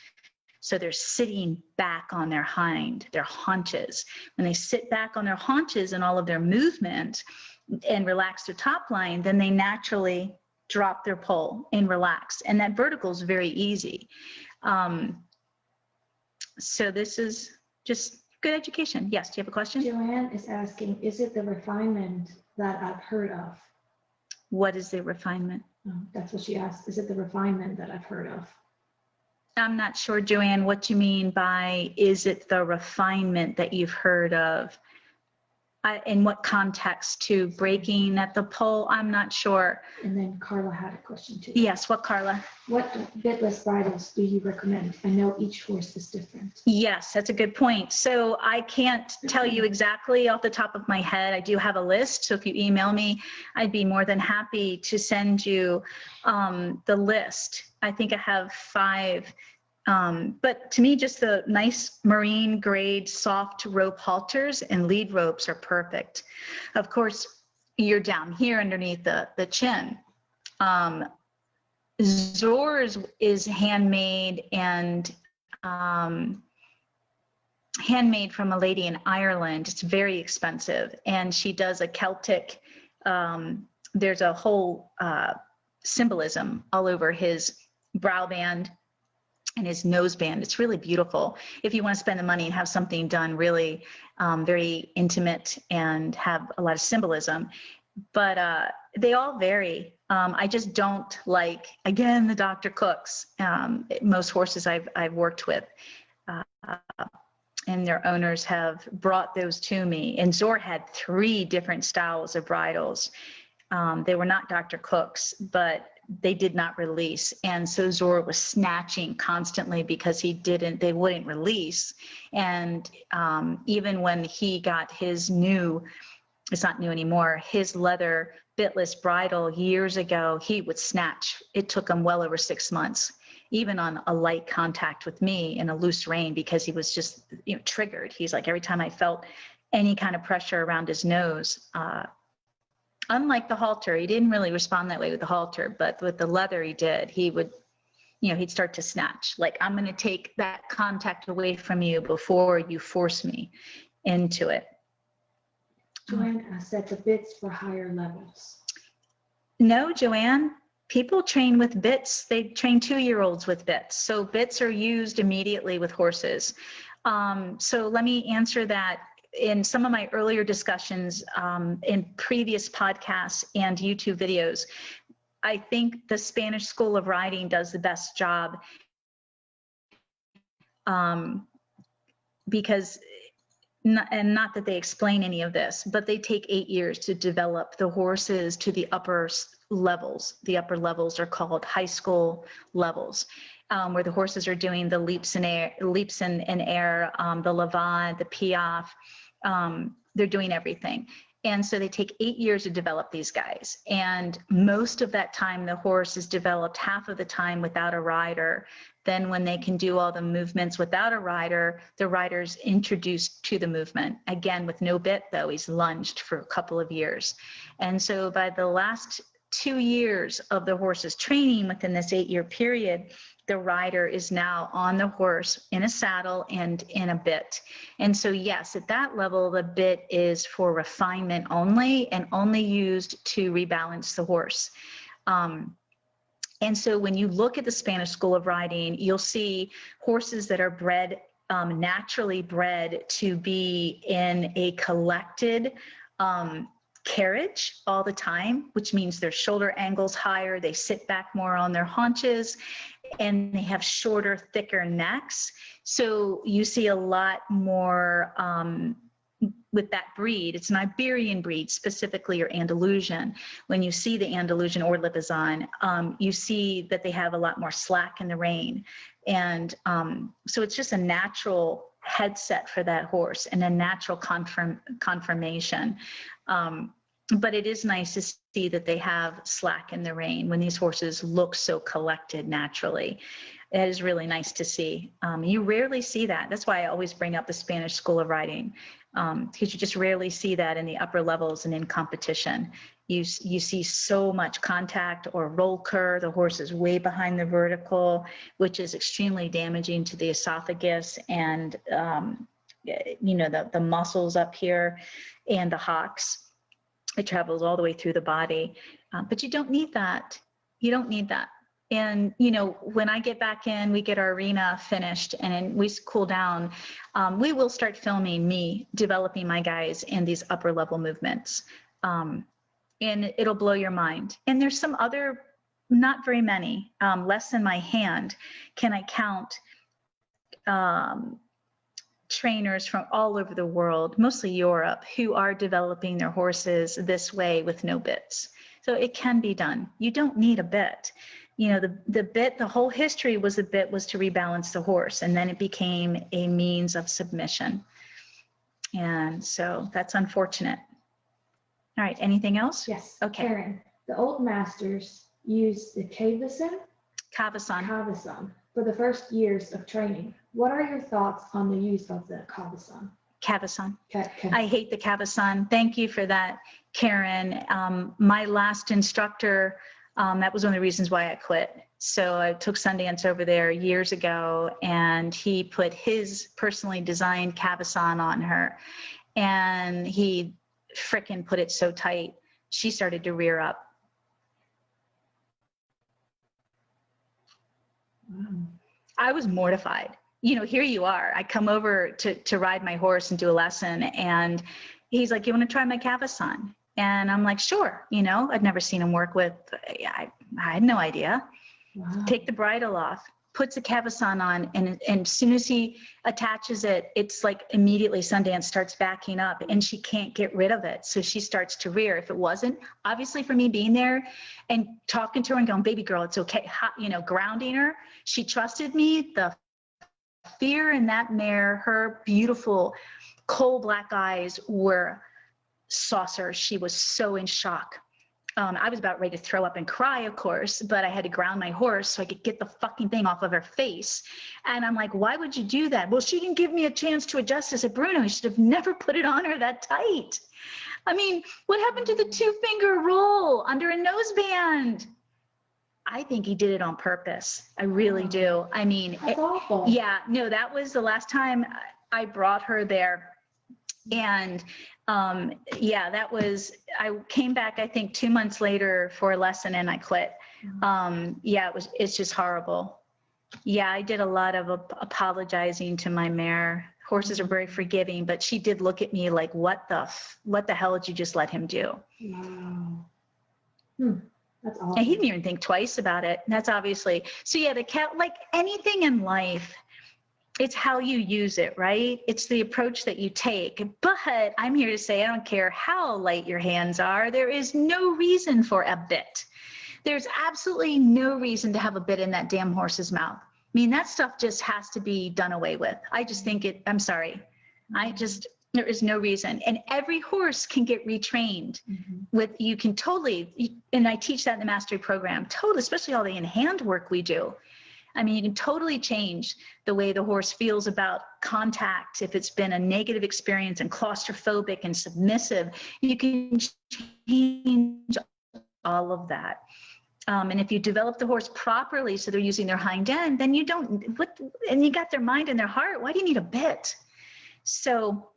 So they're sitting back on their haunches. When they sit back on their haunches and all of their movement and relax their top line, then they naturally drop their poll and relax. And that vertical is very easy. So this is just good education. Yes, do you have a question? Joanne is asking, is it the refinement that I've heard of? What is the refinement? Oh, that's what she asked. Is it the refinement that I've heard of? I'm not sure, Joanne, what you mean by, is it the refinement that you've heard of? In what context? To breaking at the pole? I'm not sure. And then Carla had a question too. Yes, what, Carla? What bitless bridles do you recommend? I know each horse is different. Yes, that's a good point. So I can't tell you exactly off the top of my head. I do have a list. So if you email me, I'd be more than happy to send you the list. I think I have 5. But to me, just the nice marine grade soft rope halters and lead ropes are perfect. Of course, you're down here underneath the chin. Zor's is handmade and handmade from a lady in Ireland. It's very expensive. And she does a Celtic, there's a whole symbolism all over his brow band and his nose band. It's really beautiful. If you want to spend the money and have something done really very intimate and have a lot of symbolism, but they all vary. I just don't like, again, the Dr. Cooks. Most horses I've worked with and their owners have brought those to me. And Zor had 3 different styles of bridles. They were not Dr. Cooks, but they did not release. And so Zor was snatching constantly because they wouldn't release. And even when he got his new, it's not new anymore, his leather bitless bridle years ago, he would snatch. It took him well over 6 months, even on a light contact with me in a loose rein, because he was just, triggered. He's like, every time I felt any kind of pressure around his nose, unlike the halter, he didn't really respond that way with the halter, but with the leather he did. He would, he'd start to snatch. Like, I'm going to take that contact away from you before you force me into it. Joanne asked that the bits for higher levels. No, Joanne, people train with bits. They train 2-year-olds with bits. So bits are used immediately with horses. So let me answer that. In some of my earlier discussions in previous podcasts and YouTube videos, I think the Spanish School of Riding does the best job because, not that they explain any of this, but they take 8 years to develop the horses to the upper levels. The upper levels are called high school levels, where the horses are doing the leaps in air, the levant, the piaffe. They're doing everything. And so they take 8 years to develop these guys. And most of that time, the horse is developed half of the time without a rider. Then when they can do all the movements without a rider, the rider's introduced to the movement. Again, with no bit though, he's lunged for a couple of years. And so by the last 2 years of the horse's training within this 8-year period, the rider is now on the horse in a saddle and in a bit. And so yes, at that level, the bit is for refinement only and only used to rebalance the horse. And so when you look at the Spanish School of Riding, you'll see horses that are bred, naturally bred to be in a collected carriage all the time, which means their shoulder angles higher, they sit back more on their haunches, and they have shorter, thicker necks. So you see a lot more with that breed. It's an Iberian breed specifically, or Andalusian. When you see the Andalusian or Lipizan, you see that they have a lot more slack in the rein. And so it's just a natural headset for that horse and a natural conformation. But it is nice to see that they have slack in the rein when these horses look so collected naturally. It is really nice to see. You rarely see that. That's why I always bring up the Spanish School of Riding, because you just rarely see that in the upper levels and in competition. You see so much contact or roll cur. The horse is way behind the vertical, which is extremely damaging to the esophagus and the muscles up here and the hocks. It travels all the way through the body, but you don't need that. You don't need that. And, when I get back in, we get our arena finished and we cool down, we will start filming me developing my guys in these upper level movements. And it'll blow your mind. And there's some other, not very many, less than my hand, can I count, trainers from all over the world, mostly Europe, who are developing their horses this way with no bits. So it can be done. You don't need a bit. The bit, the whole history was the bit was to rebalance the horse, and then it became a means of submission. And so that's unfortunate. All right, anything else? Yes. Okay. Karen, the old masters used the cavesson for the first years of training. What are your thoughts on the use of the cavesson? Cavesson. I hate the cavesson. Thank you for that, Karen. My last instructor, that was one of the reasons why I quit. So I took Sundance over there years ago, and he put his personally designed cavesson on her, and he frickin' put it so tight, she started to rear up. Wow. I was mortified. Here you are. I come over to ride my horse and do a lesson, and he's like, "You want to try my cavesson?" And I'm like, "Sure." I'd never seen him work with. I had no idea. Wow. Take the bridle off, puts a cavesson on, and as soon as he attaches it, it's like immediately Sundance starts backing up, and she can't get rid of it. So she starts to rear. If it wasn't obviously for me being there and talking to her and going, "Baby girl, it's okay," grounding her, she trusted me. The fear in that mare, her beautiful coal black eyes were saucers. She was so in shock. I was about ready to throw up and cry, of course, but I had to ground my horse so I could get the fucking thing off of her face. And I'm like, "Why would you do that?" "Well, she didn't give me a chance to adjust." I said, "Bruno, you should have never put it on her that tight." I mean, what happened to the 2-finger roll under a noseband? I think he did it on purpose. I really do. I mean, That's awful. Yeah, no, that was the last time I brought her there. And I came back, I think 2 months later for a lesson, and I quit. It's just horrible. Yeah, I did a lot of apologizing to my mare. Horses are very forgiving, but she did look at me like, what the hell did you just let him do? Wow. That's awesome. And he didn't even think twice about it. That's obviously, so yeah, like anything in life, It's how you use it, right? It's the approach that you take. But I'm here to say, I don't care how light your hands are, there is no reason for a bit. There's absolutely no reason to have a bit in that damn horse's mouth. I mean, that stuff just has to be done away with. I just think I'm sorry. There is no reason. And every horse can get retrained you can totally, and I teach that in the mastery program, totally, especially all the in-hand work we do. I mean, you can totally change the way the horse feels about contact. If it's been a negative experience and claustrophobic and submissive, you can change all of that. And if you develop the horse properly, so they're using their hind end, then you got their mind and their heart. Why do you need a bit? So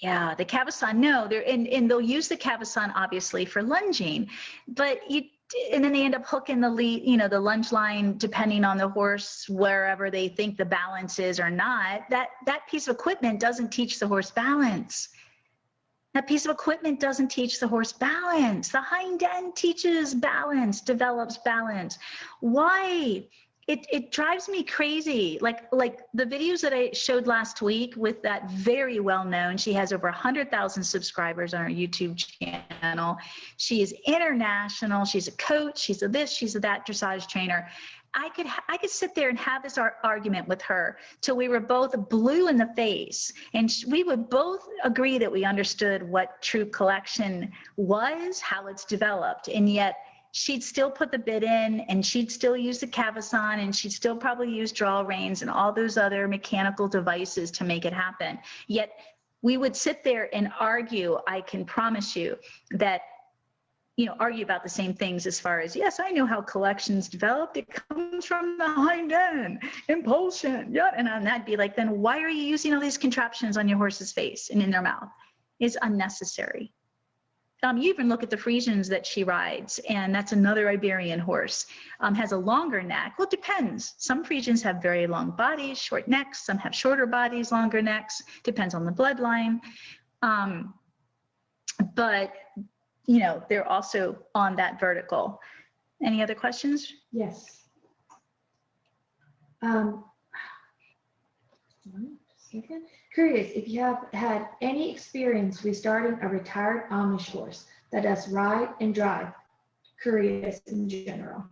yeah, the cavesson, no, and they'll use the cavesson obviously for lunging, and then they end up hooking the lead, the lunge line, depending on the horse, wherever they think the balance is or not. That piece of equipment doesn't teach the horse balance. That piece of equipment doesn't teach the horse balance. The hind end teaches balance, develops balance. Why? It drives me crazy. Like the videos that I showed last week with that very well-known, she has over 100,000 subscribers on her YouTube channel. She is international. She's a coach. She's a this, she's a that dressage trainer. I could sit there and have this argument with her till we were both blue in the face, and we would both agree that we understood what true collection was, how it's developed, and yet she'd still put the bit in, and she'd still use the cavesson, and she'd still probably use draw reins and all those other mechanical devices to make it happen. Yet we would sit there and argue. I can promise you that, argue about the same things as far as, yes, I know how collections developed. It comes from the hind end, impulsion. Yeah. And I'd be like, then why are you using all these contraptions on your horse's face and in their mouth? It's unnecessary. You even look at the Frisians that she rides, and that's another Iberian horse, has a longer neck. Well, it depends. Some Frisians have very long bodies, short necks. Some have shorter bodies, longer necks. Depends on the bloodline. But, they're also on that vertical. Any other questions? Yes. Second. Curious if you have had any experience restarting a retired Amish horse that does ride and drive. Curious in general.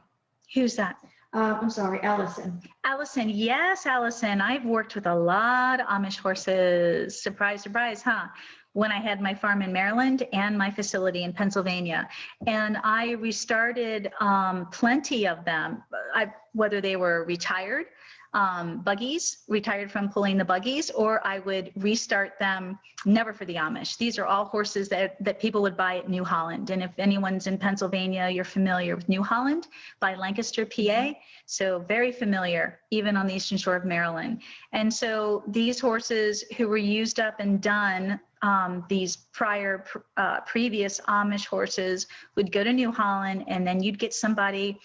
Who's that? I'm sorry, Allison. Allison, yes, Allison. I've worked with a lot of Amish horses. Surprise, surprise, huh? When I had my farm in Maryland and my facility in Pennsylvania. And I restarted plenty of them, whether they were retired, buggies, retired from pulling the buggies, or I would restart them, never for the Amish. These are all horses that people would buy at New Holland. And if anyone's in Pennsylvania, you're familiar with New Holland by Lancaster, PA. So very familiar, even on the eastern shore of Maryland. And so these horses who were used up and done, these previous Amish horses would go to New Holland, and then you'd get somebody,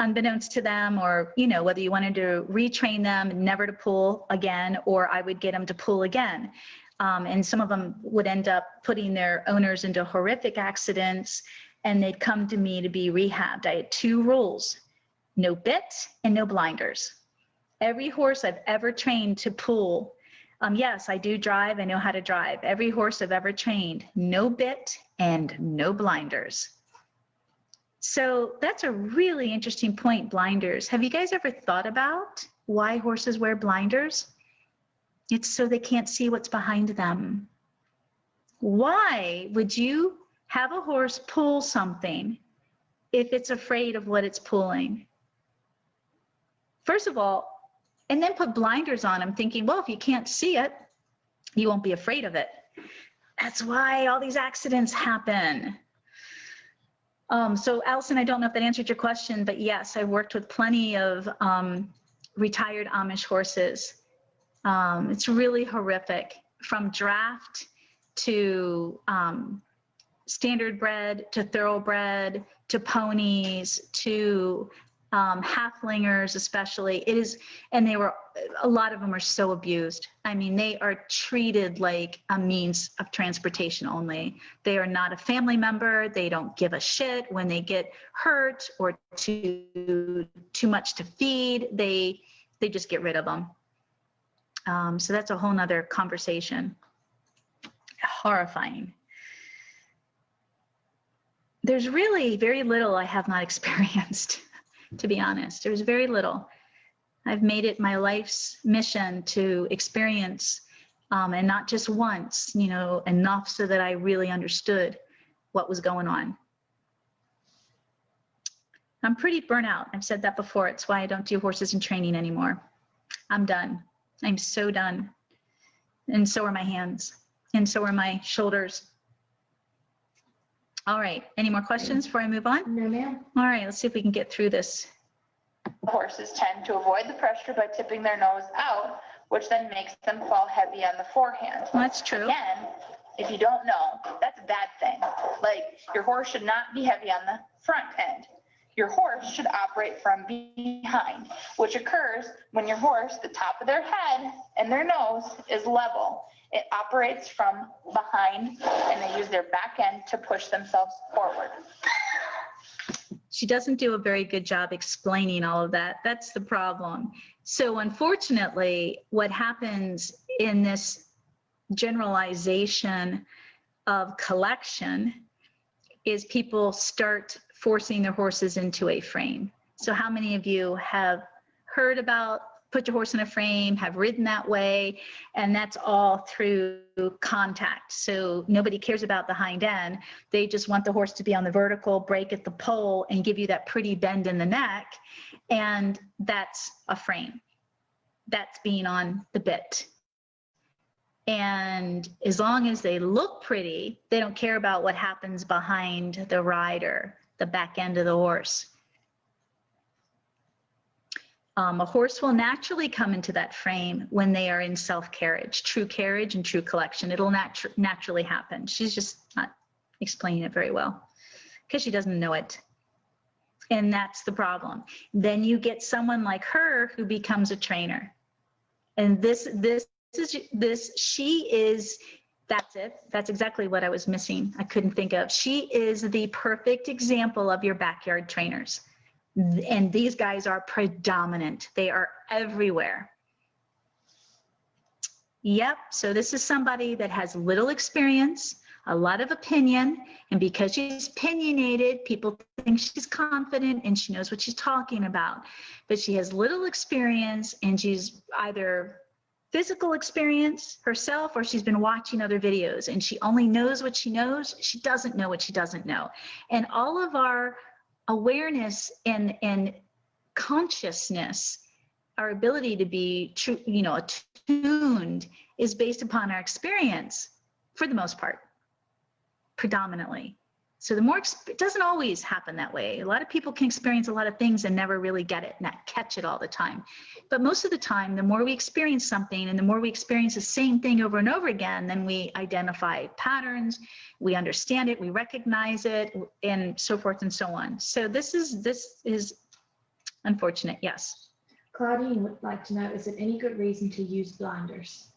unbeknownst to them, or whether you wanted to retrain them never to pull again, or I would get them to pull again. And some of them would end up putting their owners into horrific accidents, and they'd come to me to be rehabbed. I had 2 rules: no bit and no blinders. Every horse I've ever trained to pull, yes, I do drive, I know how to drive. Every horse I've ever trained, no bit and no blinders. So that's a really interesting point, blinders. Have you guys ever thought about why horses wear blinders? It's so they can't see what's behind them. Why would you have a horse pull something if it's afraid of what it's pulling? First of all, and then put blinders on them thinking, well, if you can't see it, you won't be afraid of it. That's why all these accidents happen. So Allison, I don't know if that answered your question, but yes, I've worked with plenty of retired Amish horses. It's really horrific, from draft to standard bred to thoroughbred to ponies to halflingers, especially. It is, and a lot of them are so abused. I mean, they are treated like a means of transportation only. They are not a family member. They don't give a shit when they get hurt or too much to feed. They just get rid of them. So that's a whole nother conversation. Horrifying. There's really very little I have not experienced, to be honest. There's very little. I've made it my life's mission to experience, and not just once, you know, enough so that I really understood what was going on. I'm pretty burnt out. I've said that before. It's why I don't do horses and training anymore. I'm done. I'm so done. And so are my hands. And so are my shoulders. All right. Any more questions before I move on? No, ma'am. All right. Let's see if we can get through this. Horses tend to avoid the pressure by tipping their nose out, which then makes them fall heavy on the forehand. Well, that's true. Again, if you don't know, that's a bad thing. Like, your horse should not be heavy on the front end. Your horse should operate from behind, which occurs when your horse, the top of their head and their nose is level. It operates from behind, and they use their back end to push themselves forward. She doesn't do a very good job explaining all of that. That's the problem. So unfortunately, what happens in this generalization of collection is people start forcing their horses into a frame. So how many of you have heard about put your horse in a frame, have ridden that way, and that's all through contact. So nobody cares about the hind end. They just want the horse to be on the vertical, break at the pole, and give you that pretty bend in the neck. And that's a frame. That's being on the bit. And as long as they look pretty, they don't care about what happens behind the rider, the back end of the horse. A horse will naturally come into that frame when they are in self-carriage, true carriage and true collection. It'll naturally happen. She's just not explaining it very well because she doesn't know it. And that's the problem. Then you get someone like her who becomes a trainer. And that's it. That's exactly what I was missing. I couldn't think of. She is the perfect example of your backyard trainers. And these guys are predominant. They are everywhere. Yep, so this is somebody that has little experience, a lot of opinion, and because she's opinionated, people think she's confident and she knows what she's talking about. But she has little experience, and she's either physical experience herself or she's been watching other videos, and she only knows what she knows. She doesn't know what she doesn't know. And all of our awareness and consciousness, our ability to be true, attuned, is based upon our experience for the most part, predominantly. So it doesn't always happen that way. A lot of people can experience a lot of things and never really get it, not catch it all the time. But most of the time, the more we experience something and the more we experience the same thing over and over again, then we identify patterns, we understand it, we recognize it, and so forth and so on. So this is unfortunate, yes. Claudine would like to know, is it any good reason to use blinders?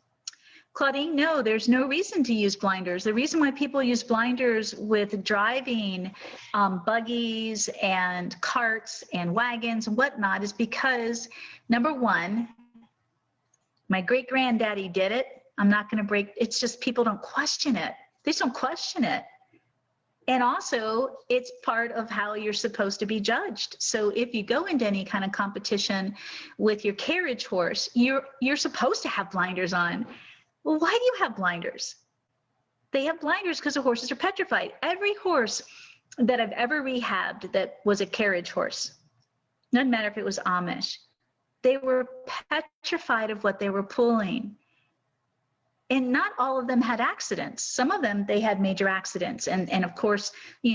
Claudine, no, there's no reason to use blinders. The reason why people use blinders with driving buggies and carts and wagons and whatnot is because, number one, my great-granddaddy did it. I'm not going to break, it's just people don't question it. They just don't question it. And also, it's part of how you're supposed to be judged. So if you go into any kind of competition with your carriage horse, you're supposed to have blinders on. Well, why do you have blinders? They have blinders because the horses are petrified. Every horse that I've ever rehabbed that was a carriage horse, doesn't matter if it was Amish, they were petrified of what they were pulling. And not all of them had accidents. Some of them, they had major accidents. And of course, they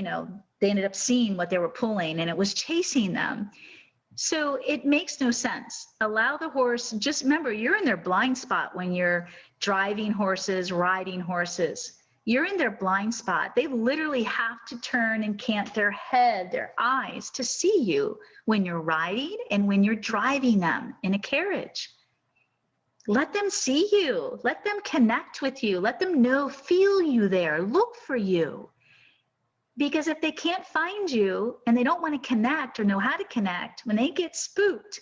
ended up seeing what they were pulling and it was chasing them. So it makes no sense. Allow the horse, just remember, you're in their blind spot when you're driving horses, riding horses. You're in their blind spot. They literally have to turn and cant their head, their eyes to see you when you're riding and when you're driving them in a carriage. Let them see you. Let them connect with you. Let them know, feel you there, look for you. Because if they can't find you and they don't want to connect or know how to connect, when they get spooked,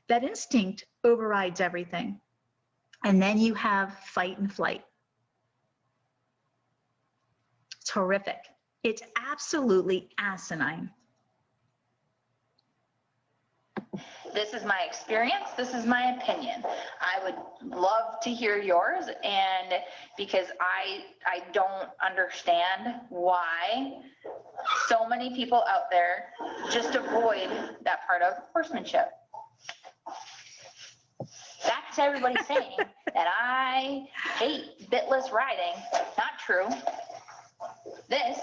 that instinct overrides everything. And then you have fight and flight. It's horrific. It's absolutely asinine. This is my experience. This is my opinion. I would love to hear yours, and because I don't understand why so many people out there just avoid that part of horsemanship. Back to everybody saying that I hate bitless riding. Not true. This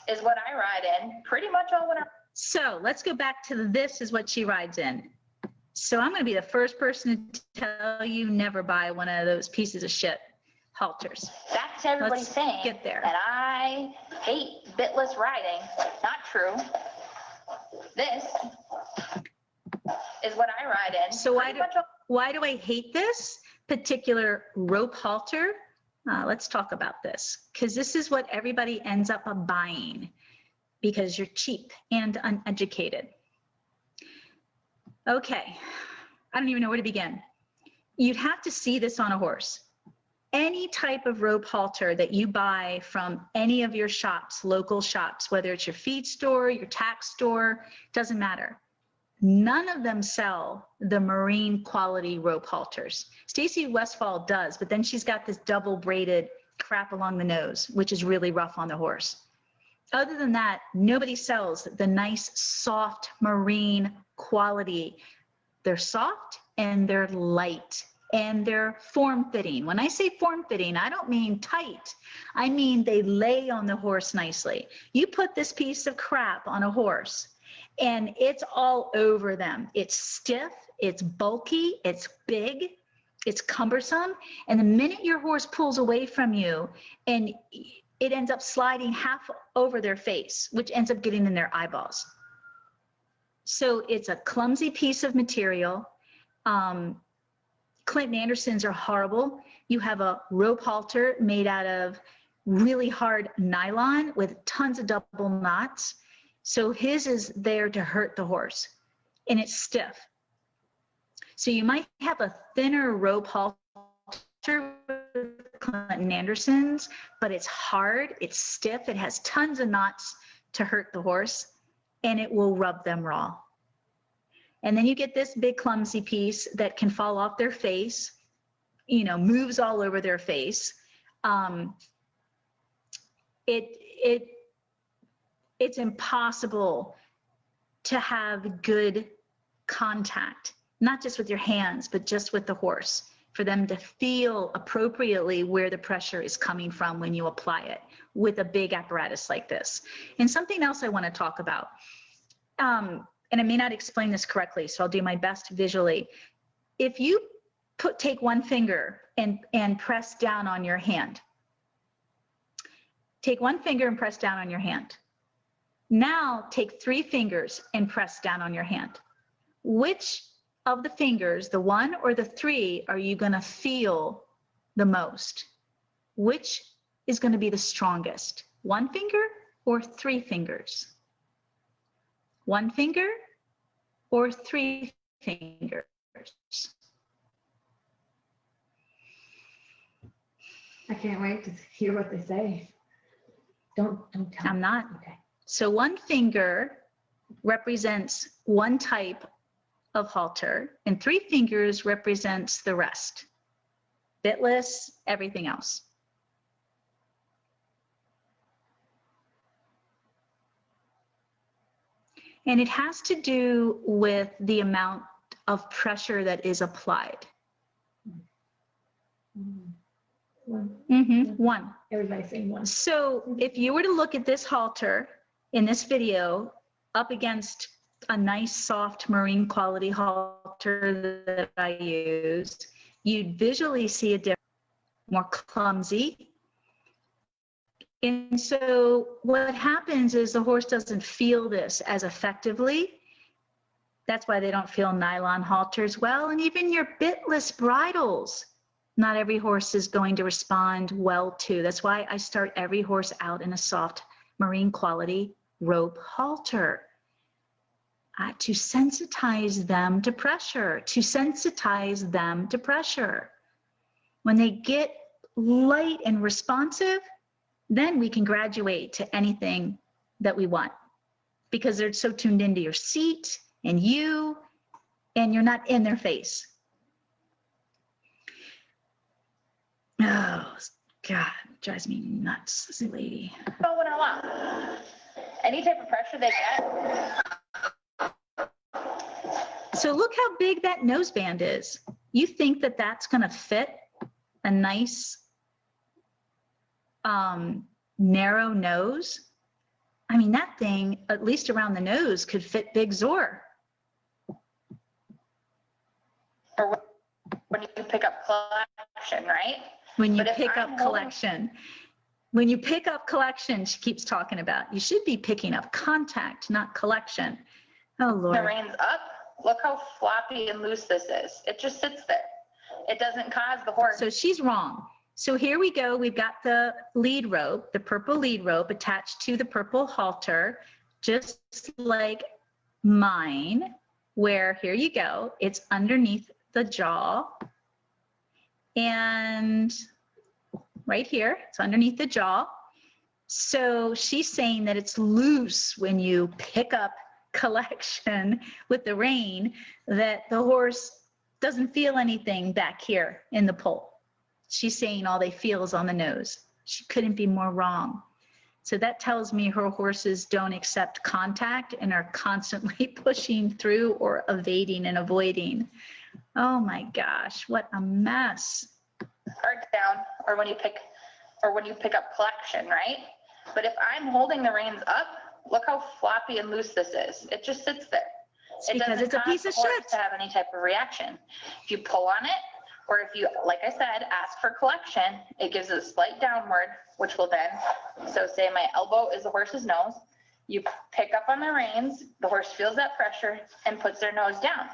is what I ride in pretty much all winter. So let's go back to this is what she rides in. So I'm going to be the first person to tell you never buy one of those pieces of shit halters. Back to everybody Let's saying get there. that I hate bitless riding. Not true. This is what I ride in. So why do I hate this particular rope halter? Let's talk about this, because this is what everybody ends up buying because you're cheap and uneducated. Okay, I don't even know where to begin. You'd have to see this on a horse. Any type of rope halter that you buy from any of your shops, local shops, whether it's your feed store, your tack store, doesn't matter. None of them sell the marine quality rope halters. Stacy Westfall does, but then she's got this double braided crap along the nose, which is really rough on the horse. Other than that, nobody sells the nice, soft marine quality. They're soft and they're light and they're form-fitting. When I say form-fitting, I don't mean tight. I mean they lay on the horse nicely. You put this piece of crap on a horse and it's all over them. It's stiff, it's bulky, it's big, it's cumbersome. And the minute your horse pulls away from you and it ends up sliding half over their face, which ends up getting in their eyeballs. So it's a clumsy piece of material. Clinton Andersons are horrible. You have a rope halter made out of really hard nylon with tons of double knots. So his is there to hurt the horse, and it's stiff. So you might have a thinner rope halter with Clinton Andersons, but it's hard, it's stiff, it has tons of knots to hurt the horse, and it will rub them raw. And then you get this big clumsy piece that can fall off their face, you know, moves all over their face. It's impossible to have good contact, not just with your hands, but just with the horse, for them to feel appropriately where the pressure is coming from when you apply it with a big apparatus like this. And something else I want to talk about, and I may not explain this correctly, so I'll do my best visually. If you take one finger and press down on your hand, take one finger and press down on your hand. Now take 3 fingers and press down on your hand. Which of the fingers, the 1 or the 3, are you going to feel the most? Which is going to be the strongest? 1 finger or 3 fingers? 1 finger or 3 fingers? I can't wait to hear what they say. Don't tell me. I'm not. Okay. So 1 finger represents one type of halter, and 3 fingers represents the rest. Bitless, everything else. And it has to do with the amount of pressure that is applied. One. Everybody's saying 1. So if you were to look at this halter in this video up against a nice soft marine quality halter that I used, you'd visually see a difference, more clumsy. And so what happens is the horse doesn't feel this as effectively. That's why they don't feel nylon halters well. And even your bitless bridles, not every horse is going to respond well to. That's why I start every horse out in a soft marine quality rope halter. to sensitize them to pressure, to sensitize them to pressure. When they get light and responsive, then we can graduate to anything that we want, because they're so tuned into your seat and you, and you're not in their face. Oh, God, drives me nuts, this lady. Going along. Any type of pressure they get. So look how big that noseband is. You think that that's going to fit a nice narrow nose? I mean, that thing, at least around the nose, could fit Big Zor. Or when you pick up collection, right? When you pick up collection. When you pick up collection, she keeps talking about, you should be picking up contact, not collection. Oh, Lord. The reins up. Look how floppy and loose this is. It just sits there. It doesn't cause the horse. So she's wrong. So here we go. We've got the lead rope, the purple lead rope attached to the purple halter, just like mine, where here you go. It's underneath the jaw. And right here, it's underneath the jaw. So she's saying that it's loose when you pick up collection with the rein, that the horse doesn't feel anything back here in the poll. She's saying all they feel is on the nose. She couldn't be more wrong. So that tells me her horses don't accept contact and are constantly pushing through or evading and avoiding. Oh my gosh, what a mess. Or down, or when you pick up collection, right? But if I'm holding the reins up, look how floppy and loose this is. It just sits there. It Because doesn't it's a cause piece the of horse shit. to have any type of reaction. If you pull on it, or if you, like I said, ask for collection, it gives it a slight downward, which will then, so say my elbow is the horse's nose, you pick up on the reins, the horse feels that pressure and puts their nose down.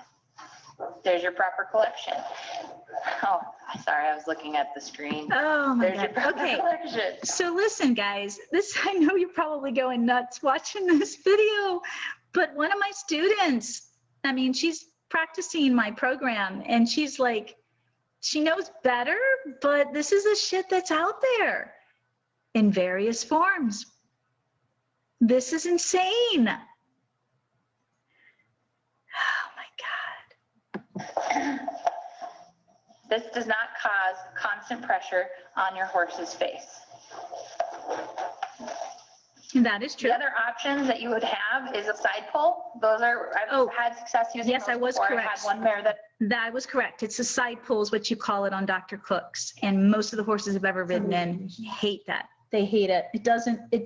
There's your proper collection. Oh, sorry, I was looking at the screen. Oh my There's your God. proper Okay. collection. So listen, guys, I know you're probably going nuts watching this video, but one of my students, I mean, she's practicing my program and she's like, she knows better, but this is the shit that's out there in various forms. This is insane. Oh my God. This does not cause constant pressure on your horse's face. That is true. The other options that you would have is a side pull. Those are, I've had success using yes, those I was before. correct. I had one mare That was correct. It's a side pull is what you call it on Dr. Cook's. And most of the horses I've ever ridden in hate that. They hate it. It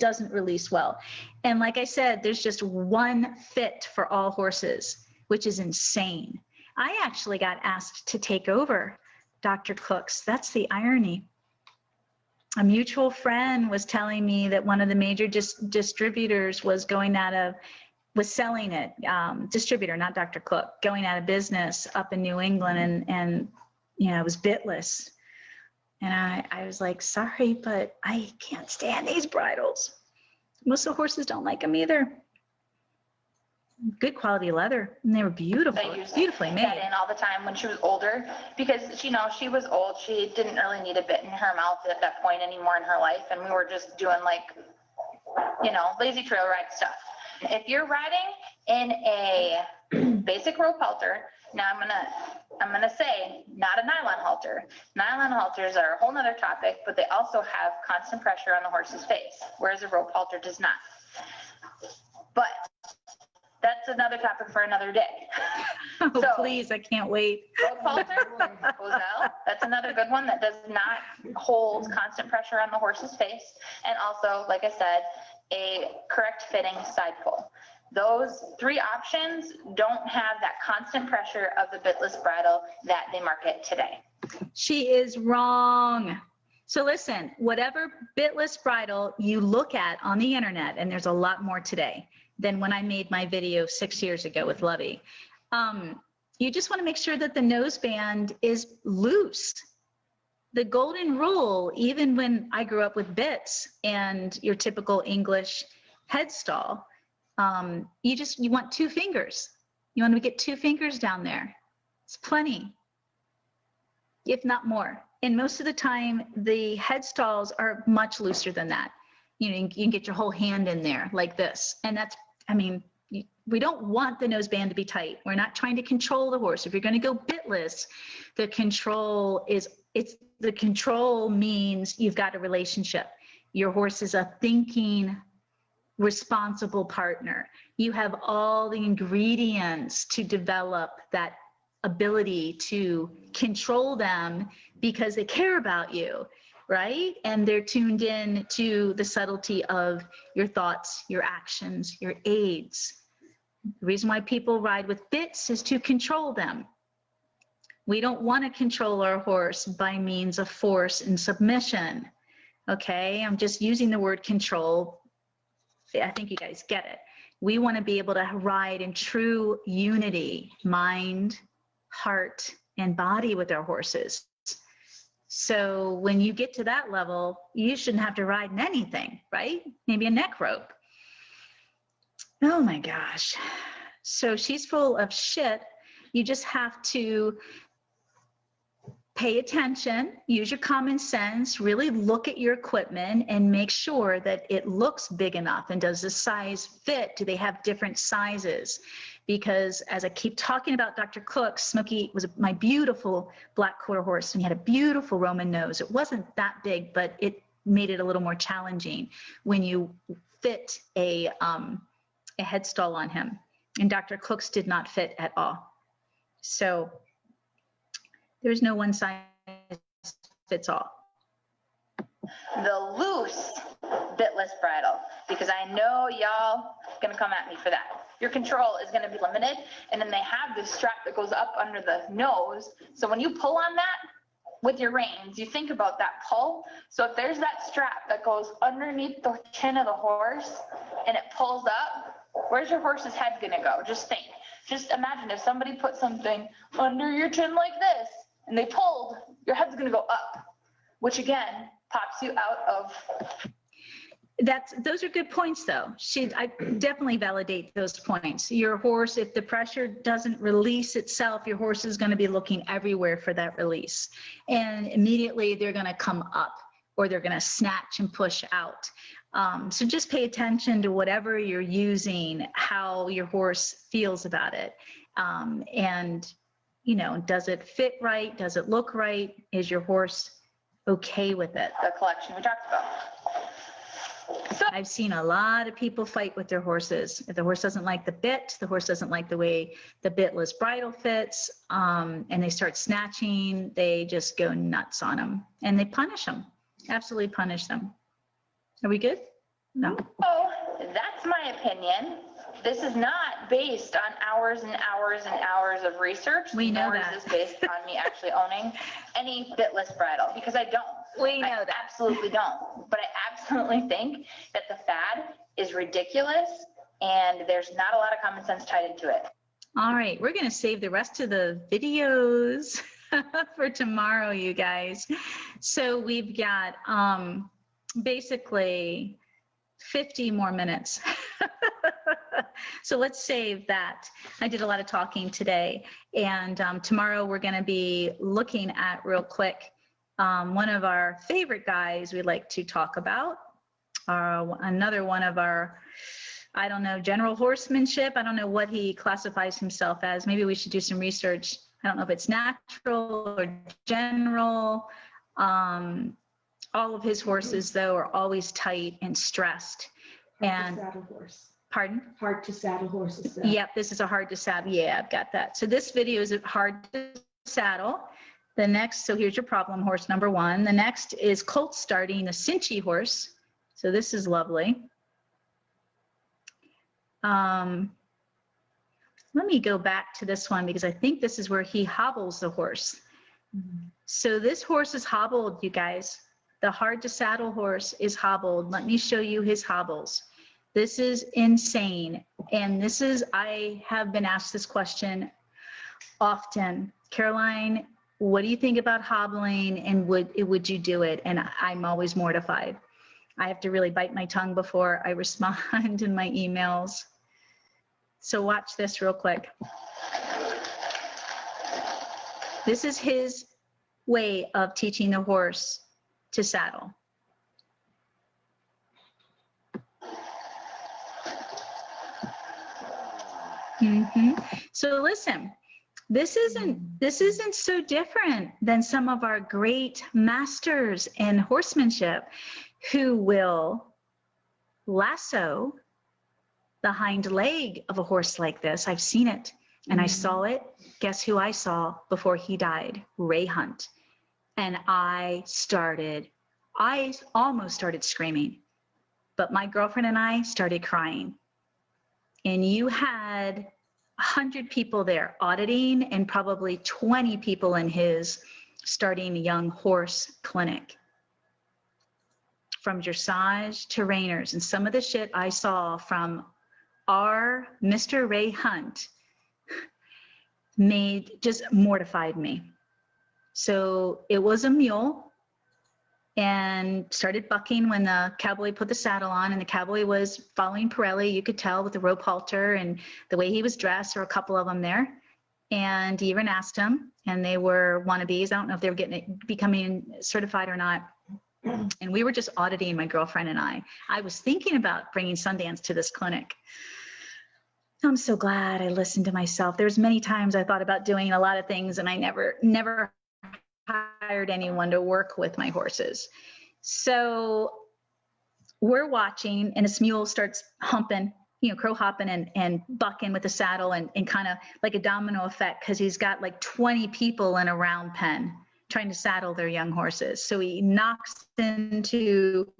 doesn't release well. And like I said, there's just one fit for all horses, which is insane. I actually got asked to take over Dr. Cook's. That's the irony. A mutual friend was telling me that one of the major distributors was selling it, distributor, not Dr. Cook, going out of business up in New England, and you know, it was Bitless. And I was like, sorry, but I can't stand these bridles. Most of the horses don't like them either. Good quality leather, and they were beautiful, beautifully made. That in all the time when she was older, because she was old. She didn't really need a bit in her mouth at that point anymore in her life, and we were just doing like, lazy trail ride stuff. If you're riding in a basic rope halter, now I'm gonna say not a nylon halter. Nylon halters are a whole nother topic, but they also have constant pressure on the horse's face, whereas a rope halter does not. But that's another topic for another day. Oh, So, please, I can't wait. rope halter, Bozell, that's another good one that does not hold constant pressure on the horse's face. And also, like I said, a correct fitting side pull. Those three options don't have that constant pressure of the bitless bridle that they market today. She is wrong. So listen, whatever bitless bridle you look at on the internet, and there's a lot more today than when I made my video 6 years ago with Lovey, you just want to make sure that the noseband is loose. The golden rule, even when I grew up with bits and your typical English headstall, You want 2 fingers. You want to get 2 fingers down there. It's plenty, if not more. And most of the time, the head stalls are much looser than that. You can get your whole hand in there like this. And that's, I mean, we don't want the noseband to be tight. We're not trying to control the horse. If you're going to go bitless, the control means you've got a relationship. Your horse is a thinking, responsible partner. You have all the ingredients to develop that ability to control them because they care about you, right? And they're tuned in to the subtlety of your thoughts, your actions, your aids. The reason why people ride with bits is to control them. We don't want to control our horse by means of force and submission. Okay, I'm just using the word control. I think you guys get it. We want to be able to ride in true unity, mind, heart, and body with our horses. So when you get to that level, you shouldn't have to ride in anything, right? Maybe a neck rope. Oh my gosh. So she's full of shit. You just have to pay attention, use your common sense, really look at your equipment and make sure that it looks big enough. And does the size fit? Do they have different sizes? Because as I keep talking about Dr. Cook, Smokey was my beautiful black quarter horse, and he had a beautiful Roman nose. It wasn't that big, but it made it a little more challenging when you fit a head stall on him. And Dr. Cook's did not fit at all. So there's no one size fits all. The loose bitless bridle, because I know y'all gonna come at me for that. Your control is gonna be limited, and then they have this strap that goes up under the nose. So when you pull on that with your reins, you think about that pull. So if there's that strap that goes underneath the chin of the horse and it pulls up, where's your horse's head gonna go? Just think. Just imagine if somebody put something under your chin like this and they pulled, your head's gonna go up, which again pops you out of. Those are good points though. I definitely validate those points. Your horse, if the pressure doesn't release itself, your horse is going to be looking everywhere for that release. And immediately they're going to come up or they're going to snatch and push out. So just pay attention to whatever you're using, how your horse feels about it. And, you know, does it fit right? Does it look right? Is your horse okay with it? The collection we talked about. So I've seen a lot of people fight with their horses. If the horse doesn't like the bit, the horse doesn't like the way the bitless bridle fits, and they start snatching, they just go nuts on them and they punish them, absolutely punish them. Are we good? No. Oh, that's my opinion. This is not based on hours and hours and hours of research. We know nor that. is this based on me actually owning any bitless bridle, because I don't. We know I that. absolutely don't. But I absolutely think that the fad is ridiculous and there's not a lot of common sense tied into it. All right, we're going to save the rest of the videos for tomorrow, you guys. So we've got basically 50 more minutes. So let's save that. I did a lot of talking today, and tomorrow we're going to be looking at real quick one of our favorite guys we like to talk about, another one of our, I don't know, general horsemanship. I don't know what he classifies himself as. Maybe we should do some research. I don't know if it's natural or general. All of his horses, though, are always tight and stressed. Hard to saddle horse. Pardon? Hard to saddle horses. Though. Yep, this is a hard to saddle. Yeah, I've got that. So this video is hard to saddle. The next, so here's your problem horse number one. The next is Colt starting the Cinchy horse. So this is lovely. Let me go back to this one because I think this is where he hobbles the horse. Mm-hmm. So this horse is hobbled, you guys. The hard to saddle horse is hobbled. Let me show you his hobbles. This is insane. And this is, I have been asked this question often. Caroline, what do you think about hobbling, and would you do it? And I'm always mortified. I have to really bite my tongue before I respond in my emails. So watch this real quick. This is his way of teaching the horse to saddle. So listen, this isn't so different than some of our great masters in horsemanship who will lasso the hind leg of a horse like this. I've seen it and I saw it. Guess who I saw before he died? Ray Hunt. And I almost started screaming, but my girlfriend and I started crying. And you had 100 people there auditing and probably 20 people in his starting young horse clinic. From dressage to reiners. And some of the shit I saw from our Mr. Ray Hunt just mortified me. So it was a mule and started bucking when the cowboy put the saddle on, and the cowboy was following Pirelli. You could tell with the rope halter and the way he was dressed. There were a couple of them there. And he even asked him, and they were wannabes. I don't know if they were becoming certified or not. And we were just auditing, my girlfriend and I. I was thinking about bringing Sundance to this clinic. I'm so glad I listened to myself. There's many times I thought about doing a lot of things, and I never hired anyone to work with my horses. So we're watching, and this mule starts humping, crow hopping and bucking with the saddle and kind of like a domino effect, because he's got like 20 people in a round pen trying to saddle their young horses. So he knocks into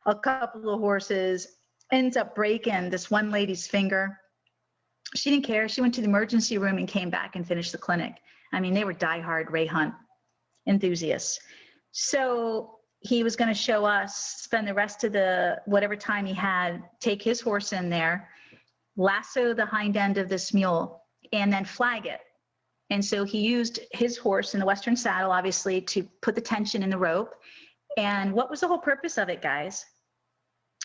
a couple of horses, ends up breaking this one lady's finger. She didn't care. She went to the emergency room and came back and finished the clinic. I mean, they were diehard Ray Hunt enthusiasts. So he was going to show us, spend the rest of the whatever time he had, take his horse in there, lasso the hind end of this mule, and then flag it. And so he used his horse in the Western saddle, obviously, to put the tension in the rope. And what was the whole purpose of it, guys?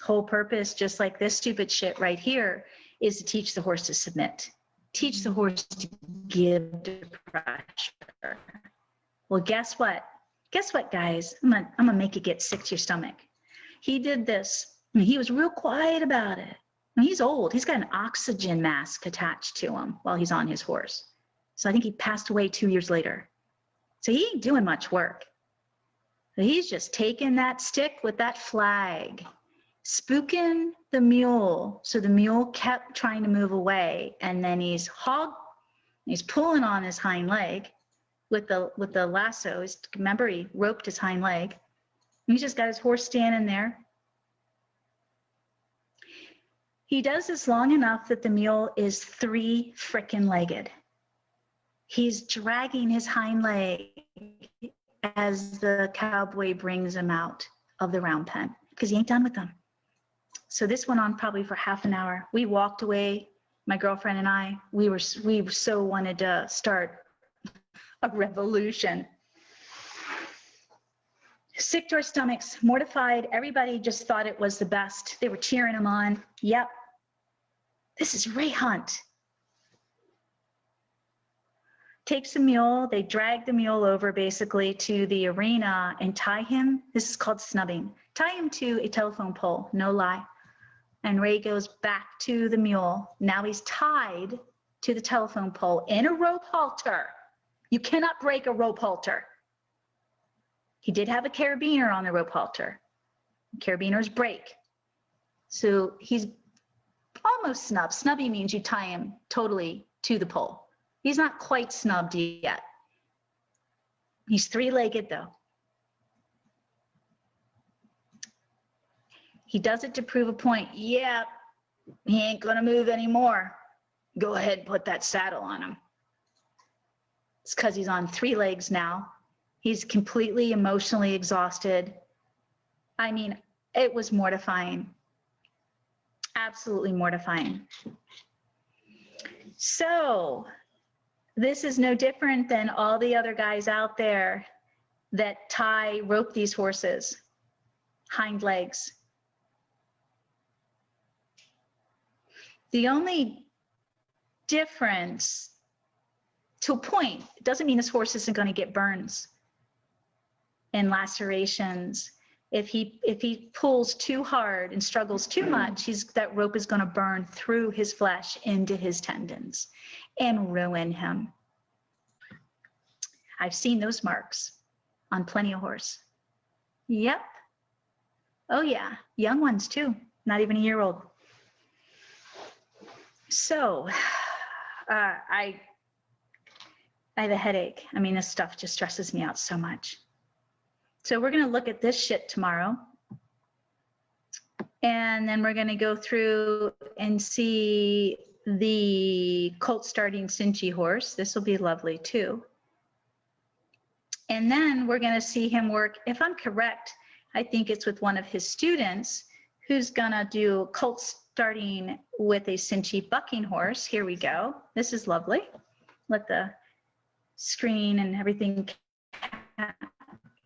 Whole purpose, just like this stupid shit right here, is to teach the horse to submit. Teach the horse to give the pressure. Well, guess what? Guess what, guys? I'm gonna make you get sick to your stomach. He did this. He was real quiet about it. He's old. He's got an oxygen mask attached to him while he's on his horse. So I think he passed away 2 years later. So he ain't doing much work. He's just taking that stick with that flag, spooking the mule. So the mule kept trying to move away, and then he's pulling on his hind leg with the lasso. Remember, he roped his hind leg. He's just got his horse standing there. He does this long enough that the mule is 3 frickin' legged. He's dragging his hind leg as the cowboy brings him out of the round pen, because he ain't done with them. So this went on probably for half an hour. We walked away, my girlfriend and I. We so wanted to start a revolution. Sick to our stomachs, mortified. Everybody just thought it was the best. They were cheering him on. Yep, this is Ray Hunt. Takes a mule, they drag the mule over basically to the arena and tie him. This is called snubbing. Tie him to a telephone pole, no lie. And Ray goes back to the mule. Now he's tied to the telephone pole in a rope halter. You cannot break a rope halter. He did have a carabiner on the rope halter. Carabiners break. So he's almost snubbed. Snubby means you tie him totally to the pole. He's not quite snubbed yet. He's 3-legged though. He does it to prove a point. Yeah, he ain't gonna move anymore. Go ahead and put that saddle on him. It's because he's on 3 legs now. He's completely emotionally exhausted. I mean, it was mortifying. Absolutely mortifying. So, this is no different than all the other guys out there that rope these horses, hind legs. The only difference to a point. It doesn't mean this horse isn't going to get burns and lacerations. If he pulls too hard and struggles too much, that rope is going to burn through his flesh into his tendons and ruin him. I've seen those marks on plenty of horse. Yep. Oh yeah, young ones too, not even a year old. So I have a headache. I mean, this stuff just stresses me out so much. So we're going to look at this shit tomorrow. And then we're going to go through and see the Colt starting Cinchy horse. This will be lovely too. And then we're going to see him work, if I'm correct, I think it's with one of his students who's going to do Colt starting with a Cinchy bucking horse. Here we go. This is lovely. Let the screen and everything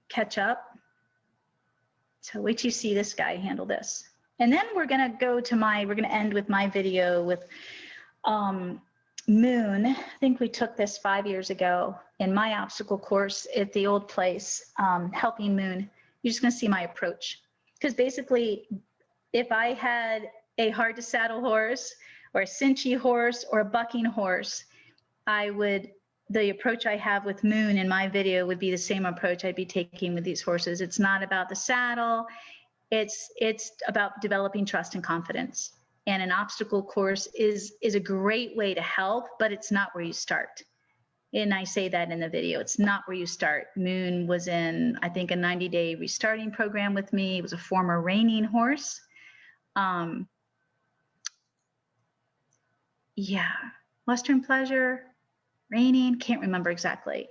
catch up. So wait till you see this guy handle this. And then we're going to go to we're going to end with my video with Moon. I think we took this 5 years ago in my obstacle course at the old place, helping Moon. You're just going to see my approach. Because basically, if I had a hard to saddle horse or a Cinchy horse or a bucking horse, the approach I have with Moon in my video would be the same approach I'd be taking with these horses. It's not about the saddle. It's about developing trust and confidence. And an obstacle course is a great way to help, but it's not where you start. And I say that in the video. It's not where you start. Moon was in, I think, a 90-day restarting program with me. It was a former reining horse. Yeah, Western Pleasure, reining, can't remember exactly.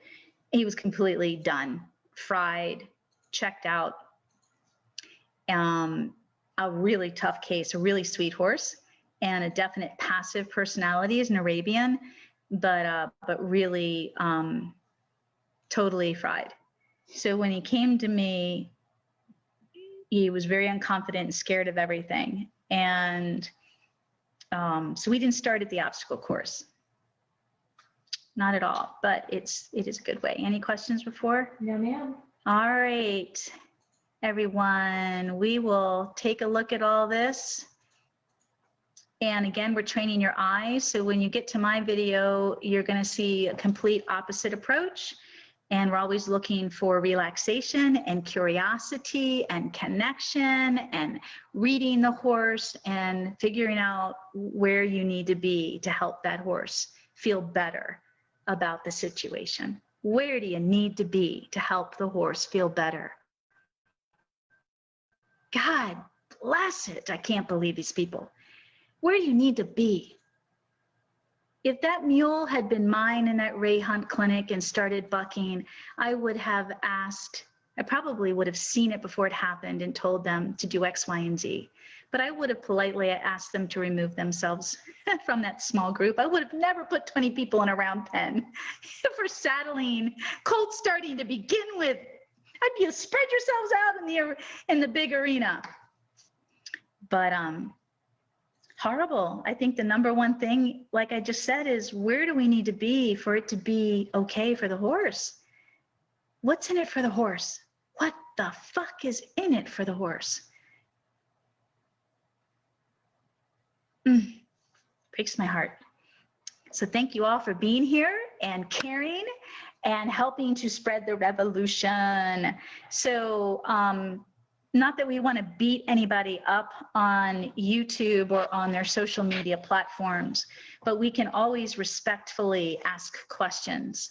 He was completely done, fried, checked out. A really tough case, a really sweet horse, and a definite passive personality as an Arabian, but really totally fried. So when he came to me, he was very unconfident and scared of everything. And so we didn't start at the obstacle course. Not at all, but it is a good way. Any questions before? No, ma'am. All right, everyone, we will take a look at all this. And again, we're training your eyes. So when you get to my video, you're going to see a complete opposite approach. And we're always looking for relaxation and curiosity and connection and reading the horse and figuring out where you need to be to help that horse feel better about the situation. Where do you need to be to help the horse feel better? God bless it. I can't believe these people. Where do you need to be? If that mule had been mine in that Ray Hunt clinic and started bucking, I would have asked, I probably would have seen it before it happened and told them to do X, Y, and Z. But I would have politely asked them to remove themselves from that small group. I would have never put 20 people in a round pen for saddling Colt starting to begin with. I'd be spread yourselves out in the big arena. But horrible. I think the number one thing, like I just said, is where do we need to be for it to be okay for the horse? What's in it for the horse? What the fuck is in it for the horse? Breaks my heart. So thank you all for being here and caring and helping to spread the revolution. So not that we want to beat anybody up on YouTube or on their social media platforms, but we can always respectfully ask questions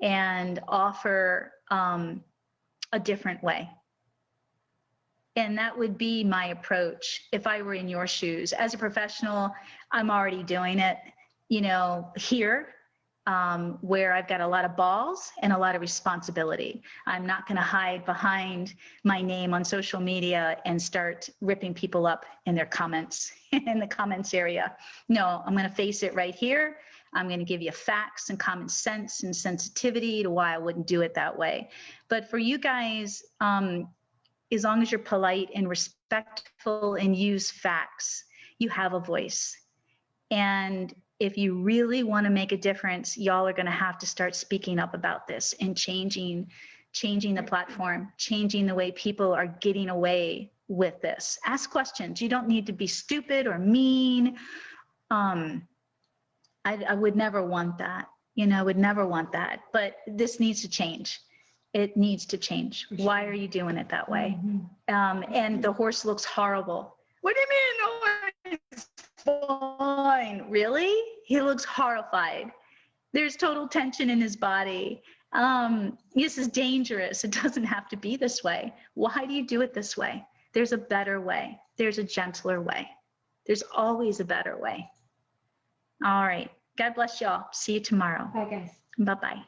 and offer a different way. And that would be my approach if I were in your shoes. As a professional, I'm already doing it, here, where I've got a lot of balls and a lot of responsibility. I'm not going to hide behind my name on social media and start ripping people up in their comments, in the comments area. No, I'm going to face it right here. I'm going to give you facts and common sense and sensitivity to why I wouldn't do it that way. But for you guys, as long as you're polite and respectful and use facts, you have a voice. And if you really want to make a difference, y'all are going to have to start speaking up about this and changing the platform, changing the way people are getting away with this. Ask questions. You don't need to be stupid or mean. I would never want that. You know, I would never want that. But this needs to change. It needs to change. Why are you doing it that way? And the horse looks horrible. What do you mean? Oh, it's fine. Really? He looks horrified. There's total tension in his body. This is dangerous. It doesn't have to be this way. Why do you do it this way? There's a better way. There's a gentler way. There's always a better way. All right. God bless y'all. See you tomorrow. Bye, guys. Bye-bye.